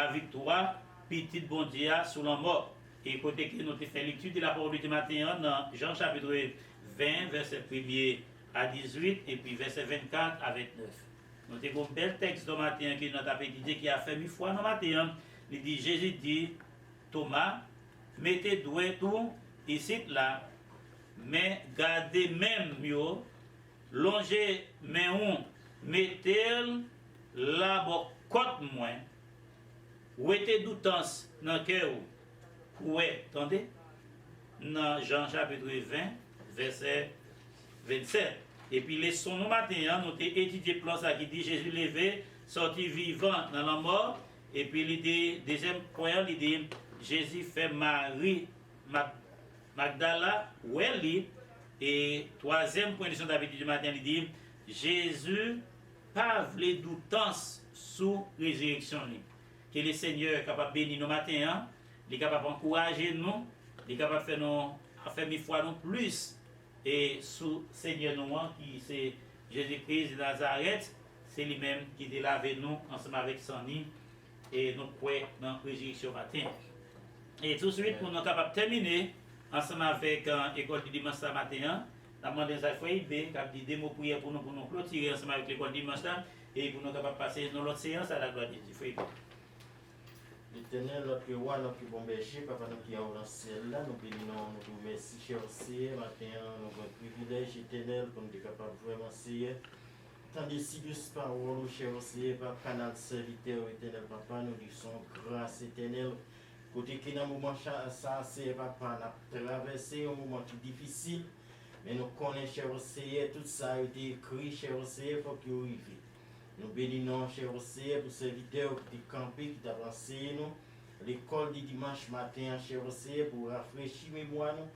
la victoire, petit bon Dieu sous la mort. Et côté que nous avons fait l'étude de la parole du matin dans Jean chapitre 20, verset 1er à 18, et puis verset 24 à 29. Nous avons un bel texte de matin qui nous a dit qui a fait 1000 fois dans le matin. Il dit, Jésus dit, Thomas, mettez doigt tout ici là, mais gardez même mieux, longez main mettez là bas côte moins, ouétez doutance dans le cœur. Ouais, attendez, dans Jean chapitre 20, verset 27. Et puis les sons nous matin, nous avons étudié le plan qui dit Jésus levé, sorti vivant dans la mort. Et puis l'idée, deuxième point, il dit Jésus fait Marie Magdala, ouais, et troisième point de son d'habitude du matin, il dit Jésus pas les doutance sous résurrection. Que le Seigneur est capable de bénir nos matins, il est capable d'encourager nous, il est capable de faire 1000 fois non plus. Et sous Seigneur nous, qui c'est Jésus-Christ de Nazareth, c'est lui-même qui a lavé nous ensemble avec son nid et nous croyons dans la résurrection matin. Et tout de suite, pour nous capables de terminer, ensemble avec l'école du dimanche matin, nous avons demandé à FIB qui a dit des mots prières pour nous clôturer ensemble avec l'école du dimanche et pour nous capables de passer dans l'autre séance à la gloire de Dieu. L'Éternel, notre roi, notre bon berger, papa, nous qui avons dans le ciel là, nous bénissons, nous vous remercions, cher Seigneur, matin, nous avons un privilège éternel pour nous être capables vraiment, Seigneur. Tant de sidus paroles, cher Seigneur, par canal serviteur éternel, papa, nous disons grâce éternelle. Côté qui dans le moment ça, Seigneur, papa, nous avons traversé un moment tout difficile, mais nous connaissons, cher Seigneur, tout ça a été écrit, cher Seigneur, il faut qu'il arrive. Nous bénissons, cher Seigneur, pour ces serviteurs qui ont campé, qui ont avancé nous. L'école du dimanche matin, cher Seigneur, pour rafraîchir mémoire nous,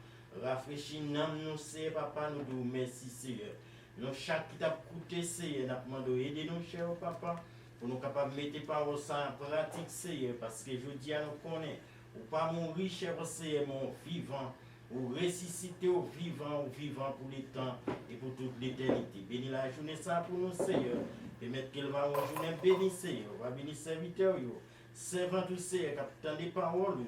rafraîchir nous, Seigneur, papa, nous vous merci, Seigneur. Nous, chaque qui t'a coûté, Seigneur, nous demandons d'aider nous, cher papa, pour nous capables de mettre par ça en pratique, Seigneur, parce que je dis à nous connaître, ou pas mourir, cher Seigneur, mon vivant, ou ressusciter au vivant pour les temps et pour toute l'éternité. Bénis la journée ça pour nous, Seigneur. Permettre qu'elle va une journée bénie, Seigneur. Va bénir serviteur, servant tout, Seigneur, capitaine des paroles.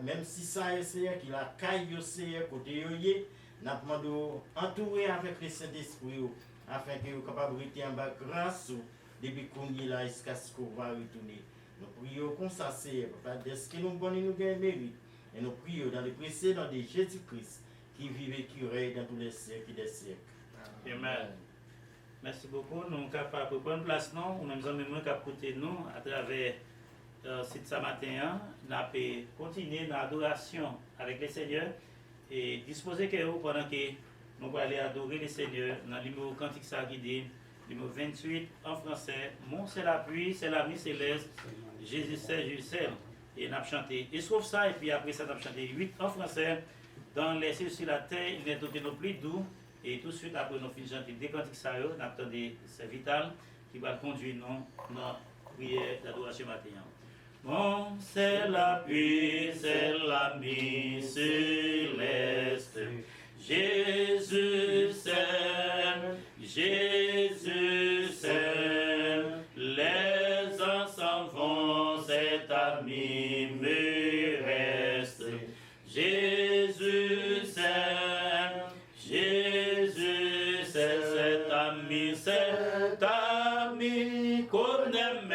Même si ça, Seigneur, qu'il a caillé, Seigneur, côté yoye, nous demandons entourer avec le Saint-Esprit, afin que vous capable de rester en bas grâce, depuis qu'on est là, jusqu'à ce qu'on va retourner. Nous prions comme ça, Seigneur, papa, dès que nous gagnons, nous gagnons mérite. Et nous prions dans le précédent de Jésus-Christ, qui vit et qui règne dans tous les siècles des siècles. Amen. Merci beaucoup. Nous sommes capables de prendre place, nous même capables d'écouter nous à travers ce matin. Nous allons continuer dans l'adoration avec le Seigneur et disposer que vous pendant que nous allons aller adorer le Seigneur dans le numéro cantique ça qui dit, numéro 28 en français. Mon c'est l'appui, c'est l'ami céleste, Jésus c'est, Jésus c'est. Et nous avons chanté. Et sauf ça, et puis après ça, nous avons chanté 8 en français. Dans les cieux sur la terre, il n'est aucun nos plus doux. Et tout de suite, après nous finissons chanter des cantiques, nous attendons c'est Vital qui va conduire nous dans la prière d'adoration matin. Mon c'est l'appui, c'est l'ami céleste. Jésus s'aime, Jésus s'aime. Les ans s'en vont, cet ami me reste. Jésus s'aime, Jésus c'est cet ami qu'on aime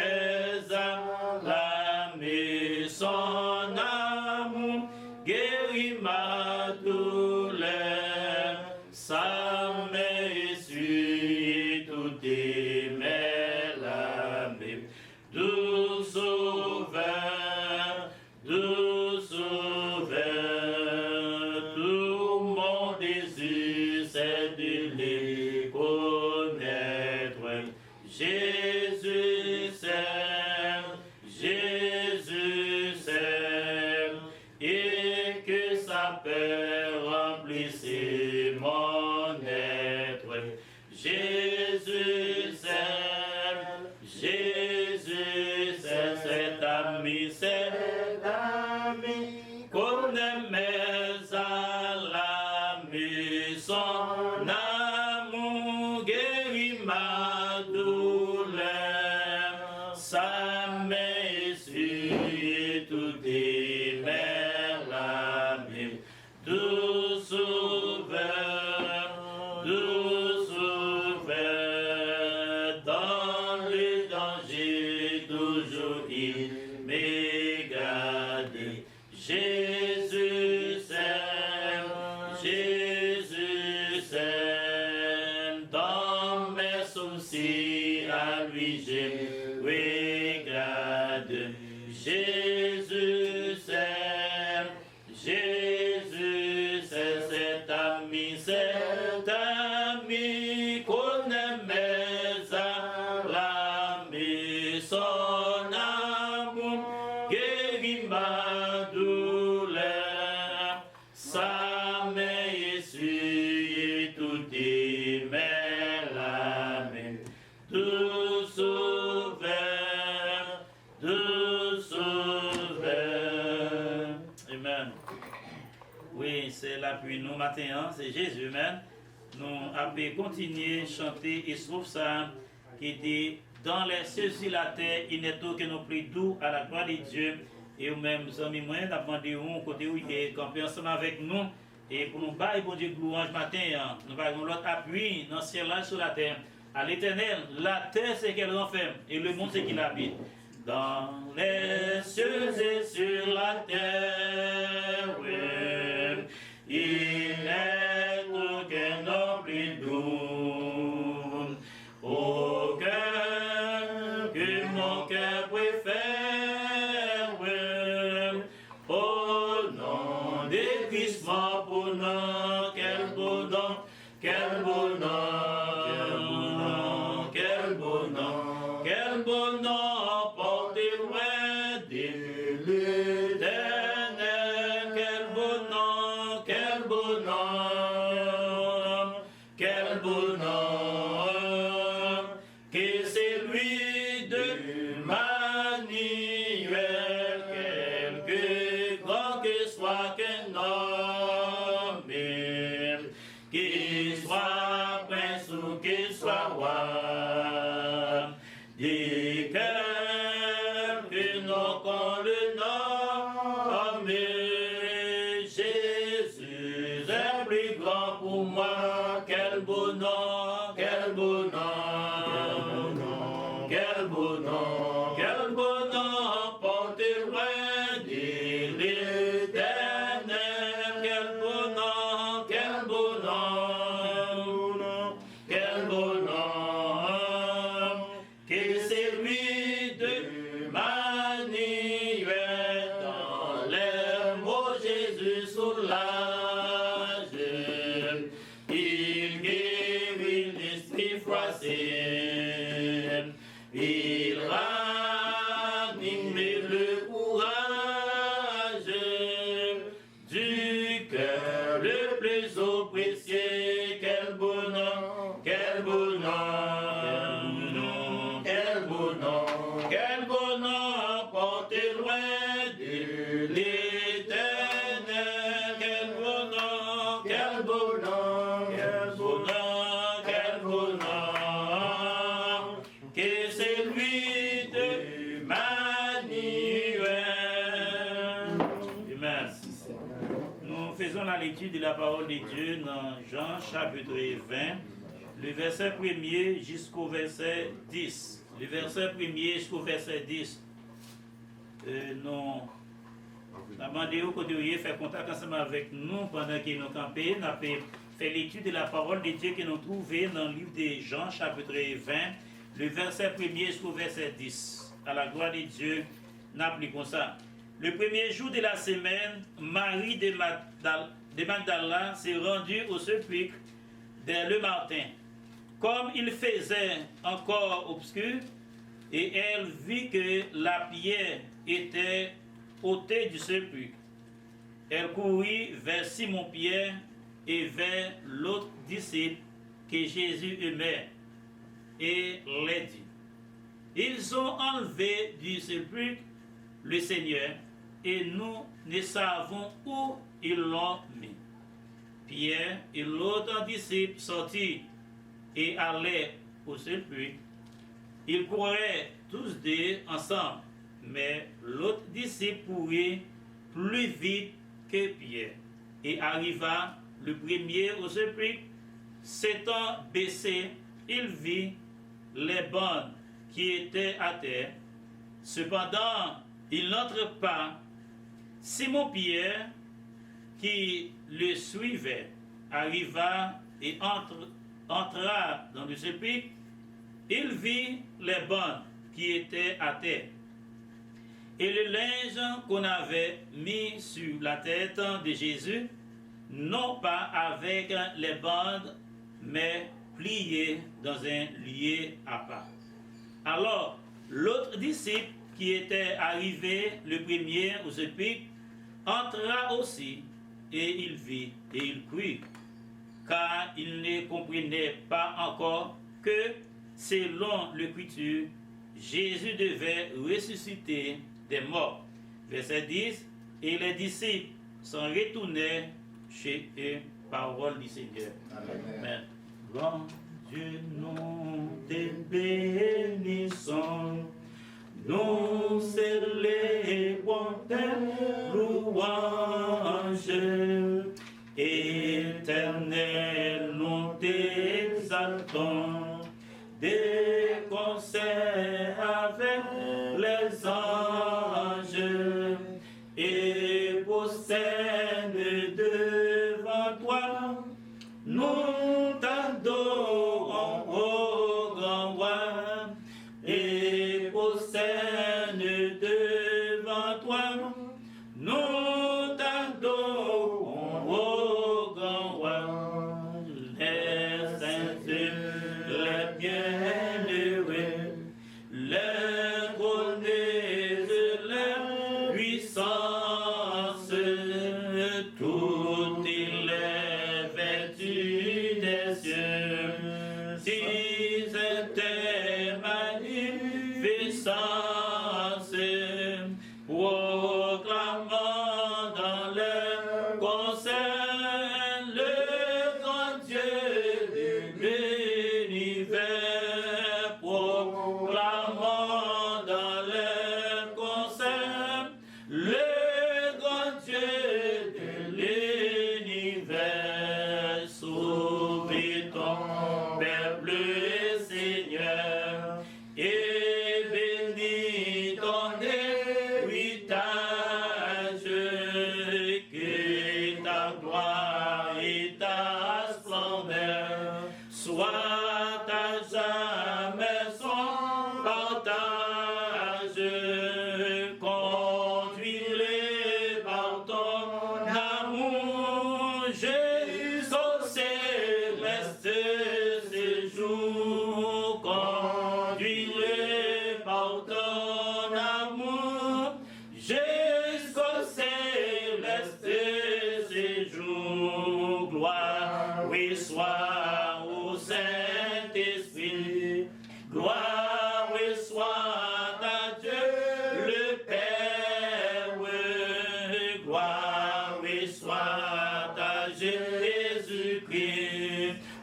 à l'ami, son amour guérit ma douleur, ça m'essuie tout est mes larmes, doux sauveur, doux sauveur, tout mon désir c'est de les connaître. Jésus s'aime, Jésus s'aime, et que sa paix remplisse mon être. Jésus s'aime, Jésus c'est cet ami qu'on aimait à l'ami, son amour guérit ma douleur, sa mesure merci à lui, je regarde. Jésus, c'est cet ami qu'on aimait à l'âme, son amour guérit ma douleur, sa main essuie toutes mes larmes, tout sauveur, tout sauveur. Amen. Oui, c'est l'appui nous matin, hein? C'est Jésus même. Nous avons continué à chanter et trouve ça qui dit dans les cieux sur la terre, il n'est aucun non plus doux à la gloire de Dieu. Et vous-même, amis, moi, nous avons demandé où côté où il est campé ensemble avec nous. Et pour nous bailler, bon Dieu, louange matin, hein? Nous avons l'autre appui dans le ciel là sur la terre. À l'éternel, la terre c'est qu'elle renferme et le monde c'est qu'il habite. Dans les cieux et sur la terre, oui, il n'est aucun non plus doux, aucun que mon cœur préfère, oui. Au nom de Christ, pour nous, quel beau nom, quel beau nom, quel beau nom, quel beau nom, porté loin de l'éternel, quel beau nom, quel beau nom, quel beau nom, que c'est lui de Emmanuel, quelque grand que soit qu'un homme, qu'il soit prince ou qu'il soit roi, des cœurs que nous qu'on le nomme, Jésus est plus grand pour moi, quel beau nom, quel beau nom, quel beau nom, quel beau nom, porté loin de l'éternel, quel beau nom, quel beau nom, quel beau nom, que c'est lui de Emmanuel, dans les mots Jésus soulage, il guérit l'esprit froissé, il ranime le courage du cœur le plus oppressé, quel beau nom, quel beau nom, quel beau nom, quel beau nom, porté loin de l'éternel, quel beau nom, quel beau nom, quel beau nom, quel beau nom, que c'est lui de Emmanuel. Amen. Nous faisons la lecture de la parole de Dieu dans Jean chapitre 20, le verset 1er jusqu'au verset 10. Le verset 1er jusqu'au verset 10. Nous avons demandé au côté de faire contact ensemble avec nous pendant que nous campons. Nous avons fait l'étude de la parole de Dieu que nous trouvons dans le livre de Jean chapitre 20, le verset 1er jusqu'au verset 10. À la gloire de Dieu, nous appliquons ça. Le premier jour de la semaine, Marie de Magdala s'est rendue au sépulcre dès le matin. Comme il faisait encore obscur, et elle vit que la pierre était ôtée du sépulcre. Elle courut vers Simon-Pierre et vers l'autre disciple que Jésus aimait, et les dit: ils ont enlevé du sépulcre le Seigneur, et nous ne savons où ils l'ont mis. Pierre et l'autre disciple sortirent et allaient au sépulcre. Ils couraient tous deux ensemble, mais l'autre disciple courait plus vite que Pierre et arriva le premier au sépulcre. S'étant baissé, il vit les bandes qui étaient à terre. Cependant, il n'entre pas. Simon-Pierre, qui le suivait, arriva et entra dans le sépulcre il vit les bandes qui étaient à terre et le linge qu'on avait mis sur la tête de Jésus, non pas avec les bandes, mais plié dans un lieu à part. Alors, l'autre disciple qui était arrivé le premier au sépulcre entra aussi, et il vit et il crut, car il ne comprenait pas encore que, selon l'Écriture, Jésus devait ressusciter des morts. Verset 10, et les disciples s'en retournaient chez eux, parole du Seigneur. Amen. Grand Dieu, nous te bénissons, nous célébrons tes louanges, éternel, nous t'exaltons, des concerts avec les anges, et prosternent devant toi, nous t'adorons, ô grand roi, et prosternent devant toi, nous t'adorons, ô grand roi. Les saints, les bienheureux, les trônés, les puissances, toutes les vertus des cieux, si c'était magnificence, proclamant dans les concerts le grand Dieu de l'univers, proclamant dans les concerts le grand Dieu de l'univers. Sauve ton peuple, Seigneur, et bénis ton héritage, que ta gloire et ta splendeur soient à jamais son partage. Conduis-les par ton amour jusqu'au céleste séjour. Conduis-les par ton amour jusqu'au céleste séjour. Gloire et soit au Saint-Esprit, gloire et soit à Dieu le Père, gloire et soit à Jésus-Christ,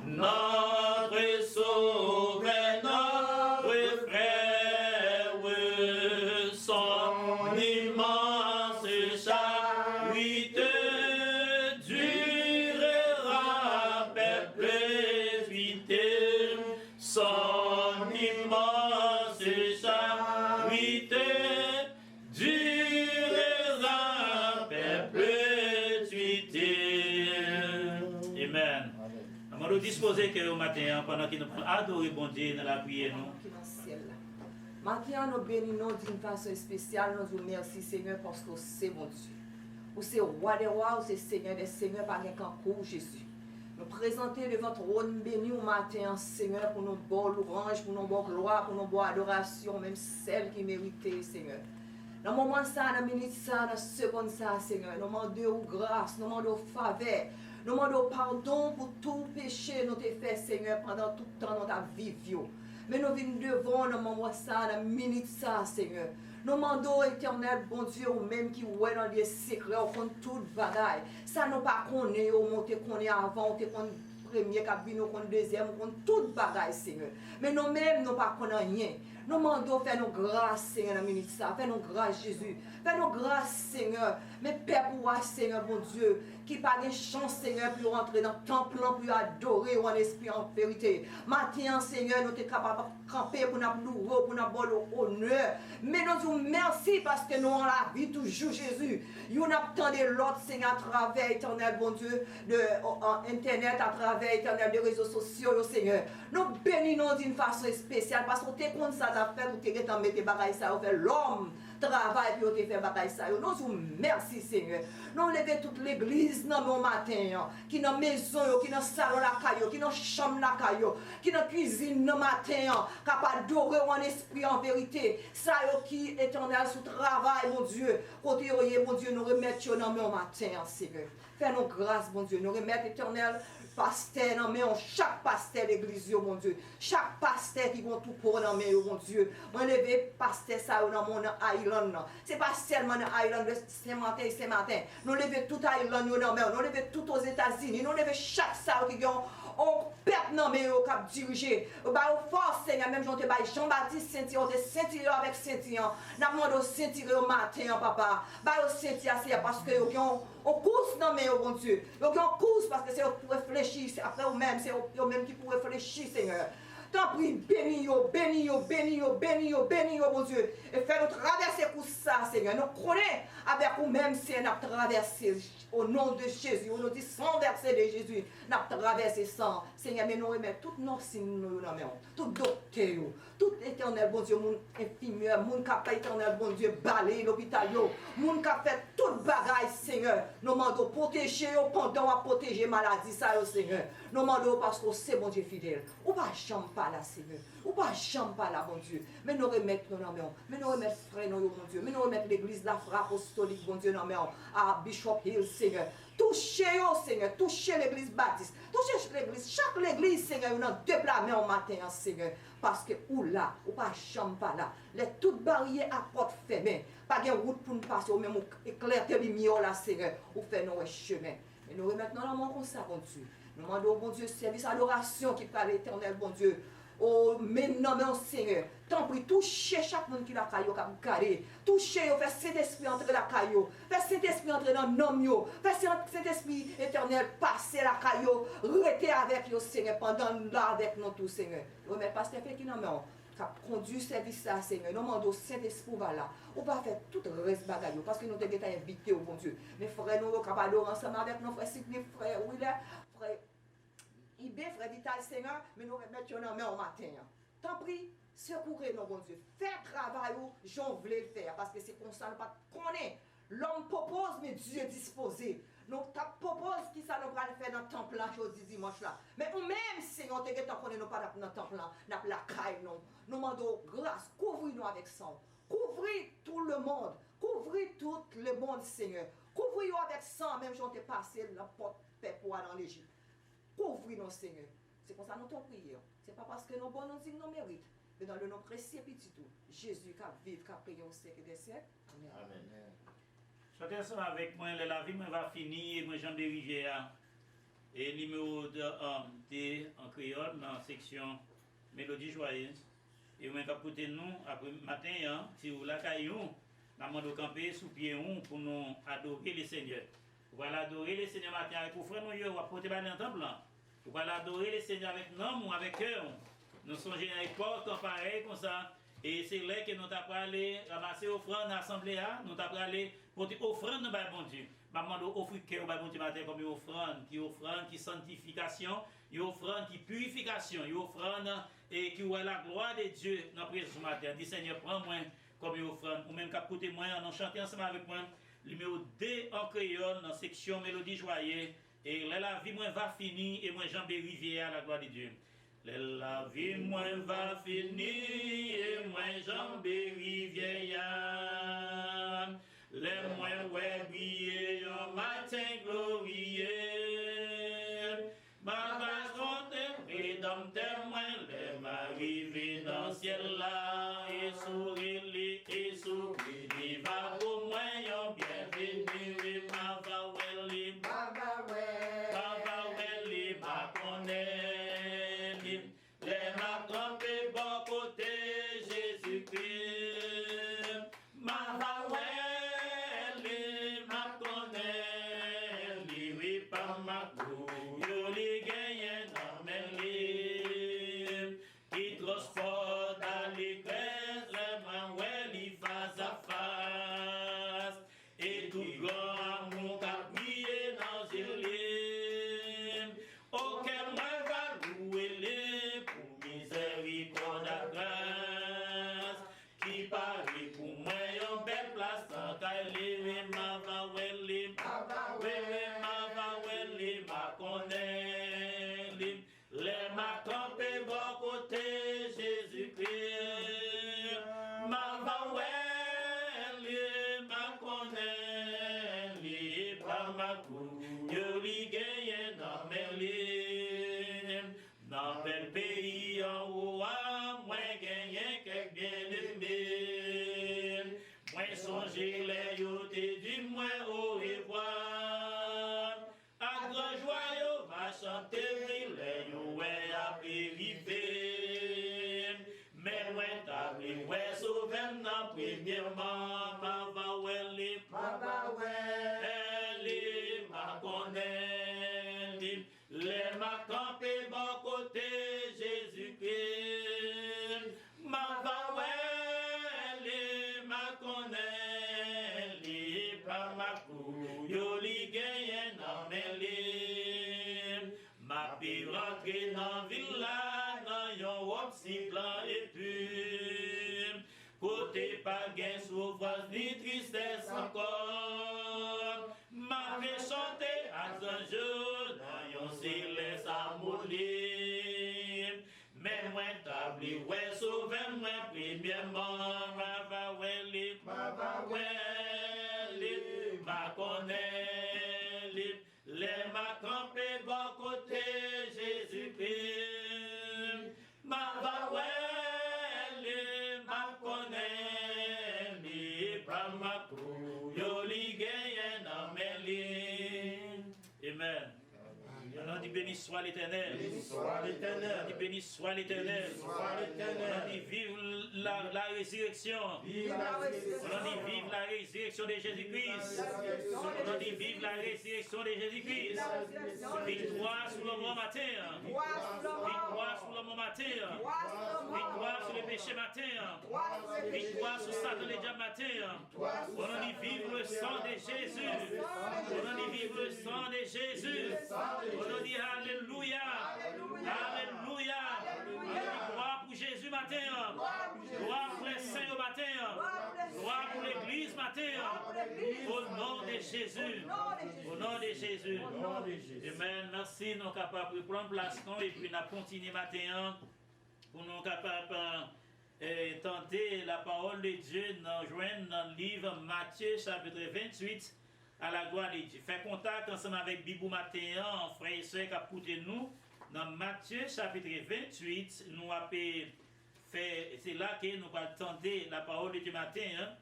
notre Sauveur, notre frère, son immense charité durera perpétuité, son immense charité durera perpétuité. Amen. On nous disposer que au matin, pendant que nous adorons bon Dieu dans la prière, nous. Maintenant, nous bénissons d'une façon spéciale. Nous vous remercions, Seigneur, parce que c'est bon Dieu. Vous c'est roi des rois, vous c'est Seigneur des seigneurs par un concours, Jésus. Nous présentons devant votre trône béni au matin, Seigneur, pour nos bonnes louanges, pour nos bonnes gloires, pour nos bonnes adorations, même celles qui méritent, Seigneur. Dans le moment ça, dans la minute ça, dans la seconde ça, Seigneur, nous demandons grâce, nous demandons faveur, nous demandons pardon pour tout péché nous t'ai fait, Seigneur, pendant tout le temps dans ta vie. Mais nous venons devant dans le moment ça, dans la minute ça, Seigneur. Nous demandons, éternel, bon Dieu, ou même qui est dans les secrets, au fond de toute bagaille. Ça nous pas connaît, au monte qu'on est avant, on est premier, cabine, on deuxième, on toute bagaille, Seigneur. Mais nous-mêmes, nous pas connaissons rien. Nous demandons, fais-nous grâce, Seigneur, dans la minute ça. Fais-nous grâce, Jésus. Fais-nous grâce, Seigneur. Mais Père, pour moi, Seigneur, mon Dieu, qui pas de chance, Seigneur, pour entrer dans le temple, pour adorer en esprit, en vérité. Maintenant, Seigneur, nous sommes capables de camper pour nous louer, pour nous avoir l'honneur. Mais nous vous merci parce que nous avons la vie toujours, Jésus. Nous attendons l'autre, Seigneur, à travers, éternel, bon Dieu, de Internet, à travers, éternel, des réseaux sociaux, Seigneur. Nous bénissons d'une façon spéciale parce que tu es comme ça, tu as fait, tu es mettre des bagailles, ça, fait l'homme. Travail puis tu fait bagaille ça. Nous vous merci Seigneur. Nous levons toute l'église dans mon matin qui dans maison qui dans salon la caillou, qui dans chambre la caillou, qui dans cuisine dans matin capable adorer en esprit en vérité. Ça qui éternel sous travail mon Dieu. Côté mon Dieu nous remettons dans mon matin Seigneur. Fais-nous grâce mon Dieu. Nous remettons éternel pasteur dans main chaque pasteur d'église mon Dieu. Chaque pasteur qui vont tout pour dans main mon Dieu. Moi lever pasteur ça dans mon island. C'est pas seulement dans Island de Saint-Martin. Nous levons tout Island dans main. Nous levons tout aux États-Unis. Nous levons chaque ça qui on perd dans main au cap diriger. Ba force Seigneur même j'ont te bail Jean-Baptiste Saint-Thierry de Saint-Thierry avec Saint-Thierry. N'a demandé au Saint-Thierry au matin papa. Ba au Saint-Thierry c'est parce que on course dans main mon Dieu. On course parce que c'est pour réfléchir, c'est après eux même, c'est eux même qui pour réfléchir Seigneur. T'en prie, bénis-yo, mon Dieu. Et fais-nous traverser pour ça, Seigneur. Nous connaissons avec nous-mêmes, Seigneur, nous traverser au nom de Jésus. Au nom du sang versé de Jésus, nous traverser ça. Seigneur, mais nous remettons tous nos signes, tout docteur, tout éternel, bon Dieu, mon infirmière, mon capable éternel, bon Dieu, balai l'hôpital, mon qui fait toute bagaille, Seigneur. Nous demandons protéger pendant à protéger maladie, ça, Seigneur. Nous demandons parce que c'est bon Dieu fidèle. Ou pas jamais pas là, Seigneur. Ou pas jamais pas là, bon Dieu. Mais nous remettons nos mains. Mais nous remettons frère, mon Dieu. Mais nous remettons l'église de la Fra apostolique, bon Dieu, nos mains. À Bishop Hill, Seigneur. Touchez, Seigneur. Touchez l'église baptiste. Touchez l'église. Chaque église, Seigneur, nous déplaçons au matin, Seigneur. Parce que ou là, ou pas jamais pas là. Les toutes barrières à porte fermée. Pas de route pour nous passer, ou même éclair de lumière là, Seigneur. Ou faire nos chemins. Et nous remettons dans mon comme ça, bon Dieu. Nous demandons, bon Dieu, service adoration qui parle l'éternel, bon Dieu. Oh, maintenant, mon Seigneur, tant pis, touchez chaque monde qui la caillou, comme carré. Touchez, faites cet esprit entrer la caillou. Faites cet esprit entrer dans le nom. Faites cet esprit éternel passer la caillou. Restez avec vous, Seigneur, pendant là avec nous tous, Seigneur. Nous mettons pasteur qui nous met. Qui a conduit le service à Seigneur. Nous demandons Saint-Esprit là. On va faire tout le reste bagaille parce que nous avons été invités au bon Dieu. Mais frère, nous sommes capables ensemble avec nos frères, frère, oui, là, frère. Frère Vital Seigneur, mais nous remettons nos mains au matin. Tant pis, secourez nos bon Dieu. Faites travail où j'en voulais le faire. Parce que c'est comme ça, nous pas connaître. L'homme propose, mais Dieu est disposé. Nous propose qui ça nous va faire dans le temple là, jeudi, dimanche là. Mais nous-mêmes, Seigneur, nous pas dans le temple là, dans la caille, non. Nous demandons grâce, couvrez-nous avec sang. Couvrez tout le monde. Couvrez tout le monde, Seigneur. Couvrez-nous avec sang, même si on t'est passé la porte paix pour aller dans l'Égypte. Couvrez-nous, Seigneur. C'est pour ça que nous t'en prions. Ce n'est pas parce que nous bons nous disons nos mérites, mais dans le nom précieux petit tout. Jésus qui a vécu, qui a payé au siècle des siècles. Amen. Amen. Chantez ensemble avec moi, la vie va finir, moi Jean de Rivière. Et numéro de en créole dans la section Mélodie Joyeuse. Et vous écoutez nous après matin, si vous la caillou, nous allons camper sous pied pour nous adorer le Seigneur. Vous allez adorer le Seigneur matin avec vos frères, nous allons porter dans le temple. Vous allez adorer le Seigneur avec nous ou avec eux. Nous sommes avec porte pareil comme ça. Et c'est là que nous avons aller ramasser offrande à l'assemblée. Nous avons aller porter offrande à bon Dieu. Maman offrir cœur au bon Dieu matin comme une offrande qui sanctification, une offrande qui purification, une offrande et qui voit la gloire de Dieu dans la présence matin. Dis Seigneur, prends-moi comme une offrande. Ou même qu'écoutez moi, on chante ensemble avec moi. Numéro 2 en créole dans la section Mélodie Joyeuse. Et là, la vie moi va finir et moi Jean Rivière à la gloire de Dieu. La vie moi va finir et moi Jean Rivière. Les moins ouais briller un matin glorieux. Ma vache compte rédempteur moins les m'arriver dans le ciel là et sourire et sourire. Il va pour moi un bienvenu et ma va welli. Baba welli ma connaît. Les ma campé bon côté Jésus. premièrement, ma va ouelle, elle ma connaît, les ma campé bon côté Jésus-Christ, ma va ouelle, ma connaît, par ma cou, yo li gagne nan mêlé, ma pi rentre dans villa, nan yon wop si blanc et pur, côté pas gain souffrance ni tristesse encore, m'a fait chanter à un jour dans yon silence amour libre, mais moi tabli ouais sauvé moi premièrement ma va ouais ma connaît les ma campé bon côté Jésus-Christ ma va ma connaît ni pas ma cou yo li gagne dans mes lignes. Amen. On dit béni soit l'Éternel. On dit béni soit l'Éternel. On dit vive la résurrection. On dit vive la résurrection de Jésus-Christ. On dit vive la résurrection de Jésus-Christ. Victoire sur le bon matin. Victoire sur le bon matin. Victoire sur le péché matin. Victoire sur Satan le diable matin. On dit vive le sang de Jésus. On dit vive le sang de Jésus. On dit Alléluia. Alléluia. Gloire pour Jésus matin. Gloire pour les saints au matin. Gloire pour l'église matin. Au nom de Jésus. Au nom de Jésus. Amen. Merci. Nous sommes capables de prendre place et puis nous continuer matin pour nous capables de tenter la parole de Dieu dans le livre Matthieu chapitre 28. À la gloire de Dieu. Fait contact ensemble avec Bibou matin, frères et sœurs qui écoutent nous. Dans Matthieu chapitre 28, nous avons fait, c'est là que nous allons tenter la parole de Dieu matin.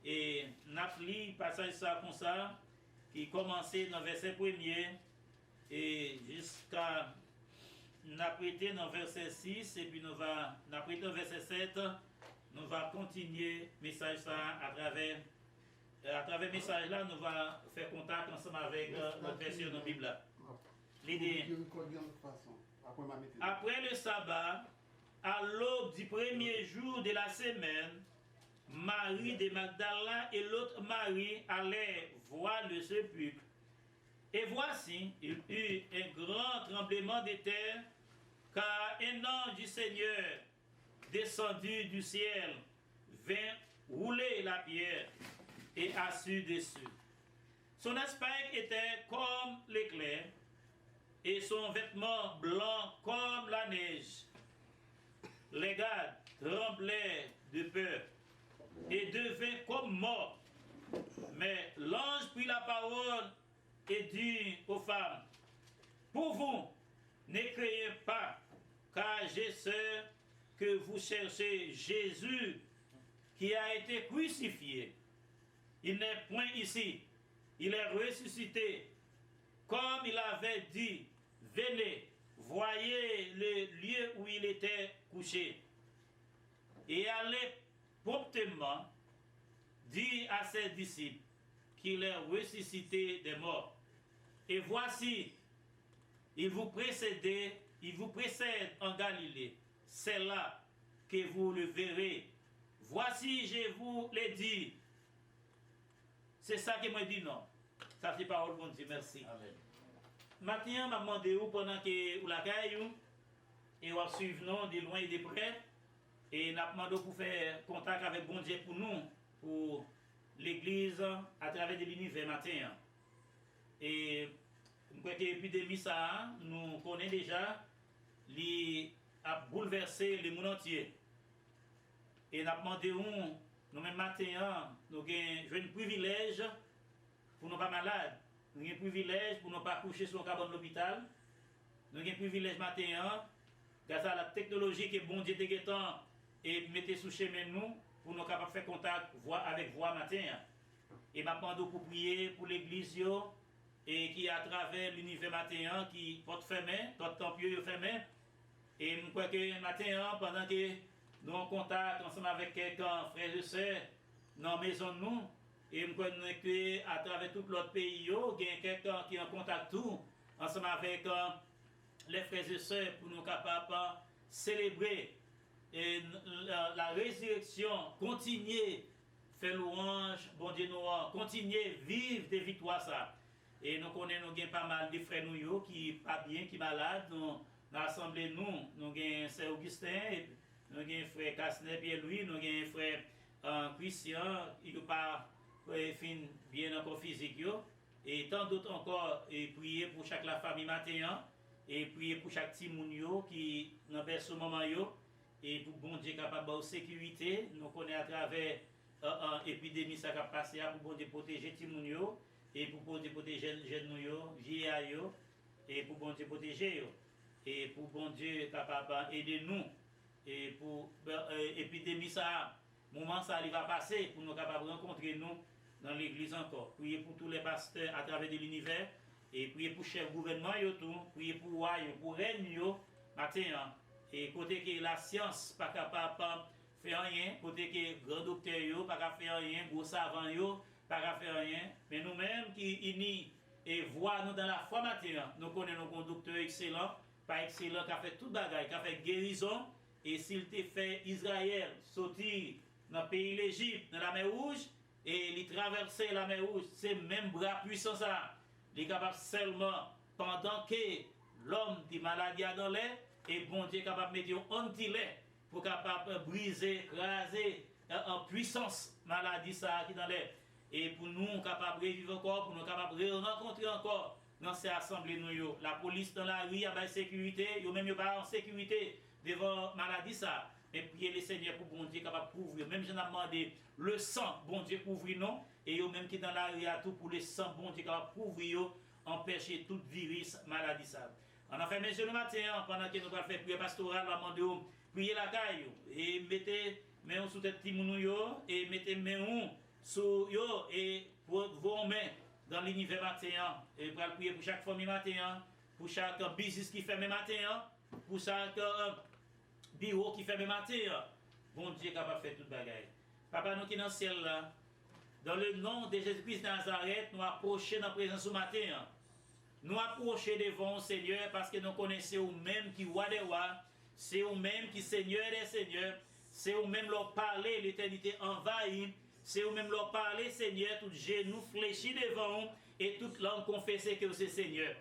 Et nous avons lu passage ça comme ça, qui commençait dans le verset 1er et jusqu'à nous prêter dans le verset 6 et puis nous allons prêter dans le verset 7. Nous allons continuer le message ça à travers le message là, nous allons faire contact ensemble avec notre version de la Bible. L'idée. Après le sabbat, à l'aube du premier jour de la semaine, Marie de Magdala et l'autre Marie allaient voir le sépulcre. Et voici, il y eut un grand tremblement de terre, car un ange du Seigneur, descendu du ciel, vint rouler la pierre et assis dessus. Son aspect était comme l'éclair et son vêtement blanc comme la neige. Les gardes tremblaient de peur et devinrent comme morts. Mais l'ange prit la parole et dit aux femmes, pour vous, ne craignez pas, car je sais que vous cherchez Jésus qui a été crucifié. Il n'est point ici, il est ressuscité. Comme il avait dit, venez, voyez le lieu où il était couché. Et allez promptement dire à ses disciples qu'il est ressuscité des morts. Et voici, il vous précède en Galilée. C'est là que vous le verrez. Voici, je vous l'ai dit. C'est ça que moi dit non. Ça c'est parole bon Dieu, merci. Amen. Maintenant, m'a demandé où pendant que vous la gagnez et vous suivez nous de loin et de près et n'a demandé pour faire contact avec bon Dieu pour nous, pour l'église à travers de l'univers matin. Et je crois que l'épidémie ça, nous connaissons déjà, qui a bouleversé le monde entier. Et n'a demandé où nous même matin, nous avons un privilège pour ne pas malades. Nous avons un privilège pour ne pas coucher sur le cabane de l'hôpital. Nous avons un privilège matin, grâce à la technologie que bon Dieu déguetant et mettez sous chemin nous, pour nous capables de faire contact avec voix matin. Et m'a demandé pour prier pour l'église et qui à travers l'univers matin qui porte fermé, porte tempieux fermé. Et je crois que matin, pendant que nous en contact ensemble avec quelques frères et sœurs dans la maison de nous. Et nous connaissons qu'à travers tout l'autre pays, il y a quelqu'un qui est en contact tout, ensemble avec les frères et sœurs pour nous capables de célébrer la résurrection, continuer faire louange, bon Dieu nous, continuer vivre des victoires ça. Et nous connaissons nous pas mal de frères nous qui pas bien, qui malades, dans l'assemblée nous avons Saint Augustin, nous avons frère Casner Pierre-Louis, nous avons frère Christian, il pas fin bien encore physique et tant d'autres encore et prier pour chaque la famille matin et prier pour chaque petit moun qui dans ce moment et pour bon Dieu capable de sécurité nous connaît à travers épidémie ça va passer pour bon Dieu protéger petit moun et pour bon Dieu protéger jeunes nous vieillards et pour bon Dieu protéger et pour bon Dieu capable aider nous et pour épidémie ça moment ça il va passer pour nous capables rencontrer nous dans l'église encore. Priez pour tous les pasteurs à travers de l'univers et priez pour chef gouvernement yo tout, priez pour roi yo, pour règne yo matin et côté que la science pas capable faire rien, côté que grand docteur yo pas capable faire rien, gros savant yo pas capable faire rien, mais nous-mêmes qui unis et voient nous dans la foi matin, nous connaissons nos docteurs excellents, pas excellent qui a fait tout bagaille, qui a fait guérison et s'il te fait Israël sortir dans le pays l'Égypte, dans la mer Rouge et il traverser la mer Rouge, c'est même bras puissant ça. Il est capable seulement pendant que l'homme dit maladie dans l'air et bon Dieu est capable de mettre un anti-lait pour capable briser, écraser en puissance maladie ça qui dans l'air. Et pour nous capable de revivre encore, pour nous capable de rencontrer encore dans ces assemblées nous. La police dans la rue, il y a la sécurité, il y a même pas en sécurité devant maladie ça. Mais priez le Seigneur pour bon Dieu capable de couvrir. Même je n'ai demandé le sang, bon Dieu couvrir non. Et eux même qui dans la rue tout pour le sang, bon Dieu capable de couvrir, empêcher tout virus, maladie ça. On a fait monsieur le matin, pendant que nous allons faire prière pastorale, on va demander prier la caille et mettez main sous tête timounou yo et mettez main sous yo et pour vos mains dans l'univers matin et pour prier pour chaque famille matin, pour chaque business qui fait matin, pour chaque bureau qui fait matin. Bon Dieu est capable de faire toute bagaille. Papa nous qui dans le ciel là, dans le nom de Jésus-Christ de Nazareth, nous approchons dans la présence ce matin. Nous approchons devant le Seigneur parce que nous connaissons vous-même qui roi des rois, c'est vous-même qui Seigneur des seigneurs, c'est vous-même leur parler, l'éternité envahie, c'est vous-même leur parler, Seigneur, tout genou fléchi devant vous et toute langue confesser que c'est Seigneur.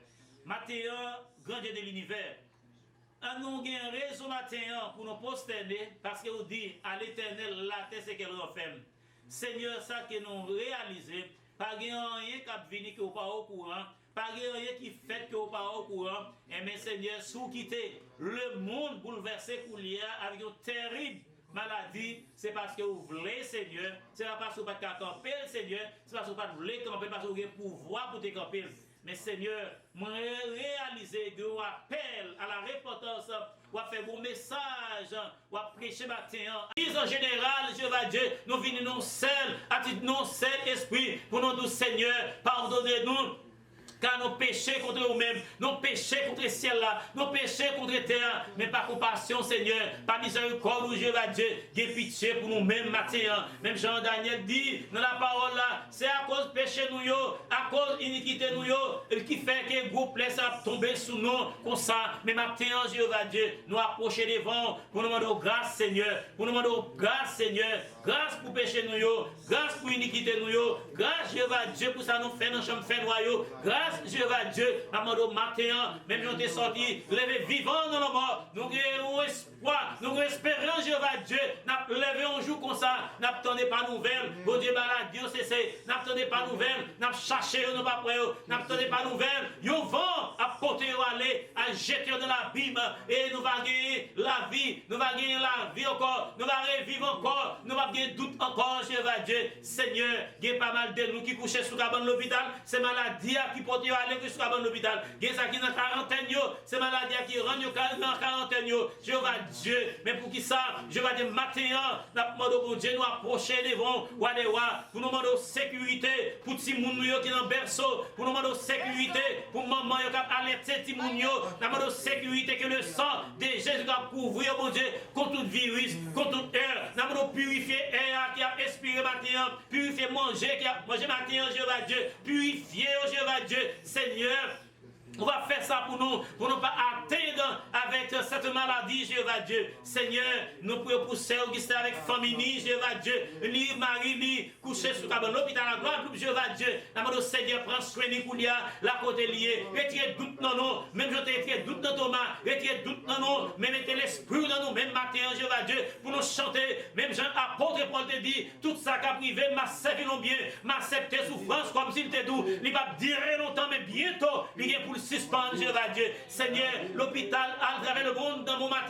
Matin, grand Dieu de l'univers, nous avons un raison matin pour nous prosterner parce que vous dites à l'éternel, la terre c'est qu'elle referme. Seigneur, ça que nous réalisons, pas rien qui vient que vous pas au courant. Pas rien qui fait que vous pas au courant. Et mais Seigneur, sous quitter le monde bouleversé qu'il y a avec une terrible maladie, c'est parce que vous voulez, Seigneur. C'est pas parce que vous ne pouvez pas camper, Seigneur. C'est parce que vous ne pouvez pas camper, parce que vous avez le pouvoir pour te camper. Mais Seigneur, moi réaliser que vous appelle à la repentance, vous faire bon message, vous prêcher matin. En général, Jéhovah Dieu, nous venons non seuls, à titre non seul esprit, pour nous dire Seigneur, pardonnez-nous. Car nos péchés contre nous-mêmes, nos péchés contre le ciel là, nos péchés contre la terre, mais par compassion, Seigneur, par miséricorde, où Dieu va Dieu, j'ai pitié pour nous-mêmes matin. Même Jean-Daniel dit dans la parole là, c'est à cause de péché nous, à cause de l'iniquité nous, qui fait que le groupe laisse tomber sous nous, comme ça. Mais matin, Dieu va Dieu, nous approcher devant, pour nous demander grâce, Seigneur, pour nous demander grâce, Seigneur, grâce pour péché nous, grâce pour l'iniquité nous, grâce, Dieu va Dieu, pour ça nous faire dans le champ fait noyau, grâce, Jéhovah Dieu, maman matin, même si on est sorti, levé vivant dans le mort, nous avons espoir, nous avons espérance, Jéhovah Dieu, nous avons levé un jour comme ça, nous n'attendons pas nouvelles, bon Dieu, maladie, cessé, nous n'attendons pas nouvelles, nous avons cherché, nous pas prêts, nous n'attendons pas nouvelles, nous vent à porter aller, à jeter dans la Bible, et nous allons gagner la vie, nous allons gagner la vie encore, nous allons revivre encore, nous allons gagner doute encore, Jéhovah Dieu, Seigneur, il y a pas mal de nous qui couchent sous la cabane de l'hôpital, c'est maladie qui porte côté, aller jusqu'à l'hôpital. Il y a ça qui est dans quarantaine, c'est maladie qui rend dans quarantaine, Jéhovah Dieu. Mais pour qui ça, Jéhovah Dieu, matin, nous demandons pour Dieu nous approcher devant Wadewa, pour nous demander sécurité, pour les gens qui sont dans le berceau, pour nous demander sécurité, pour maman qui a alerté les gens, nous demandons sécurité que le sang de Jésus va couvrir, mon Dieu, contre tout virus, contre toute air. Nous demandons purifier l'air qui a expiré matin, purifier manger qui a mangé matin, Jéhovah Dieu, purifier, Jéhovah Dieu, Seigneur. On va faire ça pour ne pas atteindre avec cette maladie, Jéhovah Dieu. Seigneur, nous prions pour ceux qui sont avec famille, Jéhovah Dieu. Ni Marie, ni couché sur l'hôpital, la gloire, Jéhovah Dieu. Nous Seigneur, prends soin de Koulia, la côté liée. Retirez doute dans nous, même je t'ai retiré doute dans Thomas, retirez doute dans nous, même mettez l'esprit dans nous, même matin, Jéhovah Dieu, pour nous chanter. Même Jean apôtre Paul te dit, tout ça qui a privé, m'a servi bien, m'a accepté souffrance comme s'il était doux. Il va dire longtemps, mais bientôt, il est pour suspendre, Jéhovah Dieu. Seigneur, l'hôpital, à travers le monde, dans mon matin,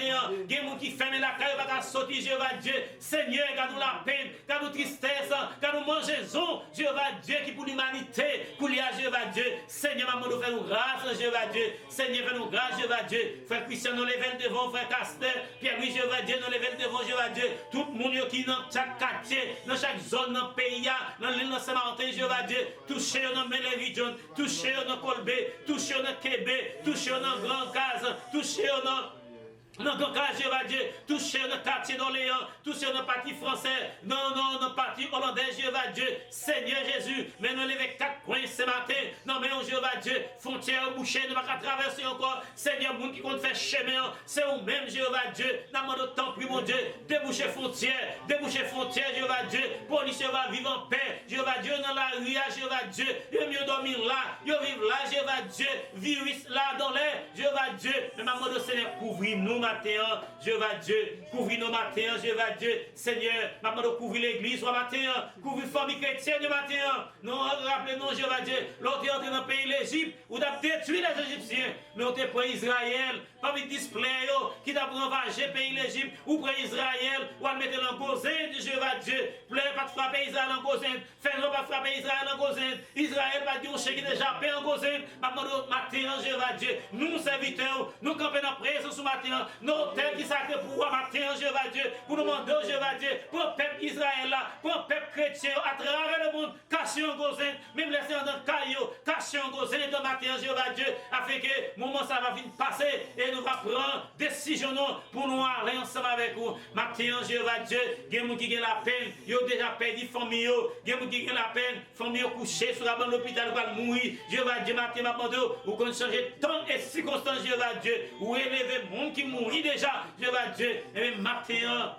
il y a des gens qui ferment la caille, va sortir, Jéhovah Dieu. Seigneur, garde-nous la peine, garde-nous tristesse, garde-nous mangeaison, Jéhovah Dieu, qui pour l'humanité, pour l'IA, Jéhovah Dieu. Seigneur, maman, nous faisons grâce, Jéhovah Dieu. Seigneur, fais-nous grâce, Jéhovah Dieu. Frère Christian, nous levons devant, frère Castel, Pierre-Louis, Jéhovah Dieu, nous levons devant, Jéhovah Dieu. Tout le monde qui est dans chaque quartier, dans chaque zone, dans le pays, dans l'île de Saint-Martin, Jéhovah Dieu. Touchez dans Méléry John, touchez dans Colbé, touchez dans Québec, touchez dans Grand Case, touchez dans le cas, Jéhovah Dieu, touchez le quartier d'Orléans, touchez le parti français, non, le parti hollandais, Jéhovah Dieu, Seigneur Jésus, mais nous levons 4 coins ce matin, non, mais Jéhovah Dieu, frontière bouchée, nous ne pouvons pas traverser encore, Seigneur, monde qui compte faire chemin, c'est vous-même, Jéhovah Dieu, nous demandons tant pis, mon Dieu, déboucher frontière, Jéhovah Dieu, policier va vivre en paix, Jéhovah Dieu, dans la rue, Jéhovah Dieu, il est mieux dormir là, il vivre là, Jéhovah Dieu, virus là dans l'air, Jéhovah Dieu, mais maman de Seigneur, couvrir-nous, matin, Jéhovah Dieu, couvrir nos matins, Jéhovah Dieu, Seigneur, maman de couvrir l'église, matin, couvrir famille chrétienne, matin, nous rappelons, Jéhovah Dieu, l'autre est entré dans le pays l'Égypte, où tu as détruit les Égyptiens, mais on te prend Israël, parmi display, qui t'a ravagé le pays l'Égypte, ou prend Israël, ou à mettre en gosin de Jéhovah Dieu, plaît pas de frapper Israël en gosin, fais-nous pas frapper Israël en gosin, Israël va dire au chèque qui déjà paix en gosin, maman de matin, Jéhovah Dieu, nous serviteurs, nous campons dans la présence ce matin, nos terres qui sacrent pour voir matin, Jéhovah Dieu, pour nous demander, Jéhovah Dieu, pour le peuple Israël là, pour le peuple chrétien à travers le monde, cacher un gosin, même laisser dans le caillou, cacher un gosin dans le matin, Jéhovah Dieu, afin que moment ça va venir passer et nous va prendre décision pour nous aller ensemble avec vous. Matin, Jéhovah Dieu, il y a des gens qui ont la peine, ils ont déjà perdu famille, il y a des gens qui ont la peine, famille couchée sur la bande de l'hôpital, va mourir, Jéhovah Dieu, matin, ma bande, ou qu'on change temps et circonstances, Jéhovah Dieu, ou élever le monde qui mourit déjà, Jéhovah Dieu, et même matin,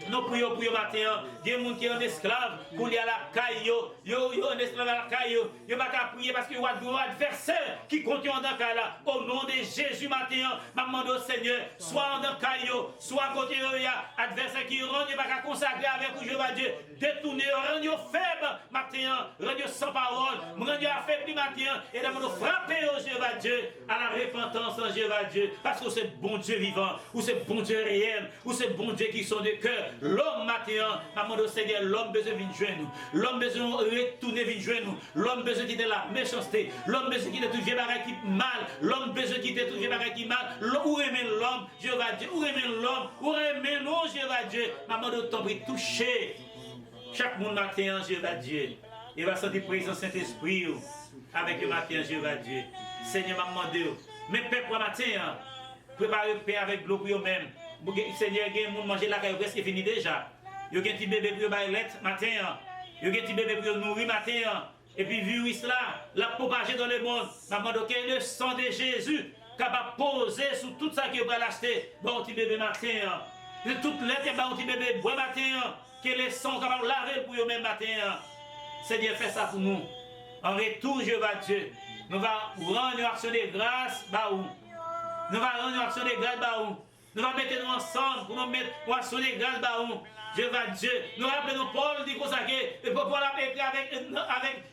nous prions pour le matin, il y a des gens qui sont esclaves, pour aller à la caille, ils sont esclaves à la caille, ils ne peuvent pas prier parce qu'il y a des adversaires qui continuent dans la caille là. Au nom de Jésus, matin, maman de Seigneur, soit dans la caille, soit à côté de l'adversaire qui rend, il ne pas consacrer avec vous, Jéhovah Dieu, détourner, rendre faible, matin, rendre sans parole, rendre affaibli, matin, et de frapper, Jéhovah Dieu, à la repentance, Jéhovah Dieu, parce que c'est bon Dieu vivant, ou c'est bon Dieu réel, ou c'est bon Dieu qui sont de cœur. L'homme matin, maman de Seigneur, l'homme besoin de joindre nous. L'homme besoin de retourner de joindre nous. L'homme besoin de quitter la méchanceté. L'homme besoin de quitter tout vieux bagage qui mal. L'homme besoin de quitter tout vieux bagage qui mal. Où aimer l'homme, Jéhovah Dieu. Où aimer l'homme, où aimer nous, Jéhovah Dieu. Maman de t'en prie, toucher chaque monde matin, Jéhovah Dieu. Il va sentir présence Saint-Esprit avec le matin, Jéhovah Dieu. Seigneur, maman de mais peuple matin, préparez le paix avec l'eau pour eux-mêmes. Seigneur, il y a des gens qui mangent la caille presque fini déjà. Il y a un petit bébé pour le lait matin. Il y a un petit bébé pour le nourrir matin. Et puis, virus là, la propager dans le monde. Maman, le sang de Jésus capable de poser sur tout ça qui va l'acheter. Bon, petit bébé matin. Toute l'aide qui va un petit bébé bois matin. Que le sang capable de laver pour eux-mêmes matin. Seigneur, fais ça pour nous. En retour, Jéhovah Dieu, nous allons rendre une action de grâce. Nous allons rendre une action de grâce. Nous allons mettre nous ensemble pour nous mettre une action de grâce. Jéhovah Dieu, nous rappelons Paul dit comme ça que Paul a écrit avec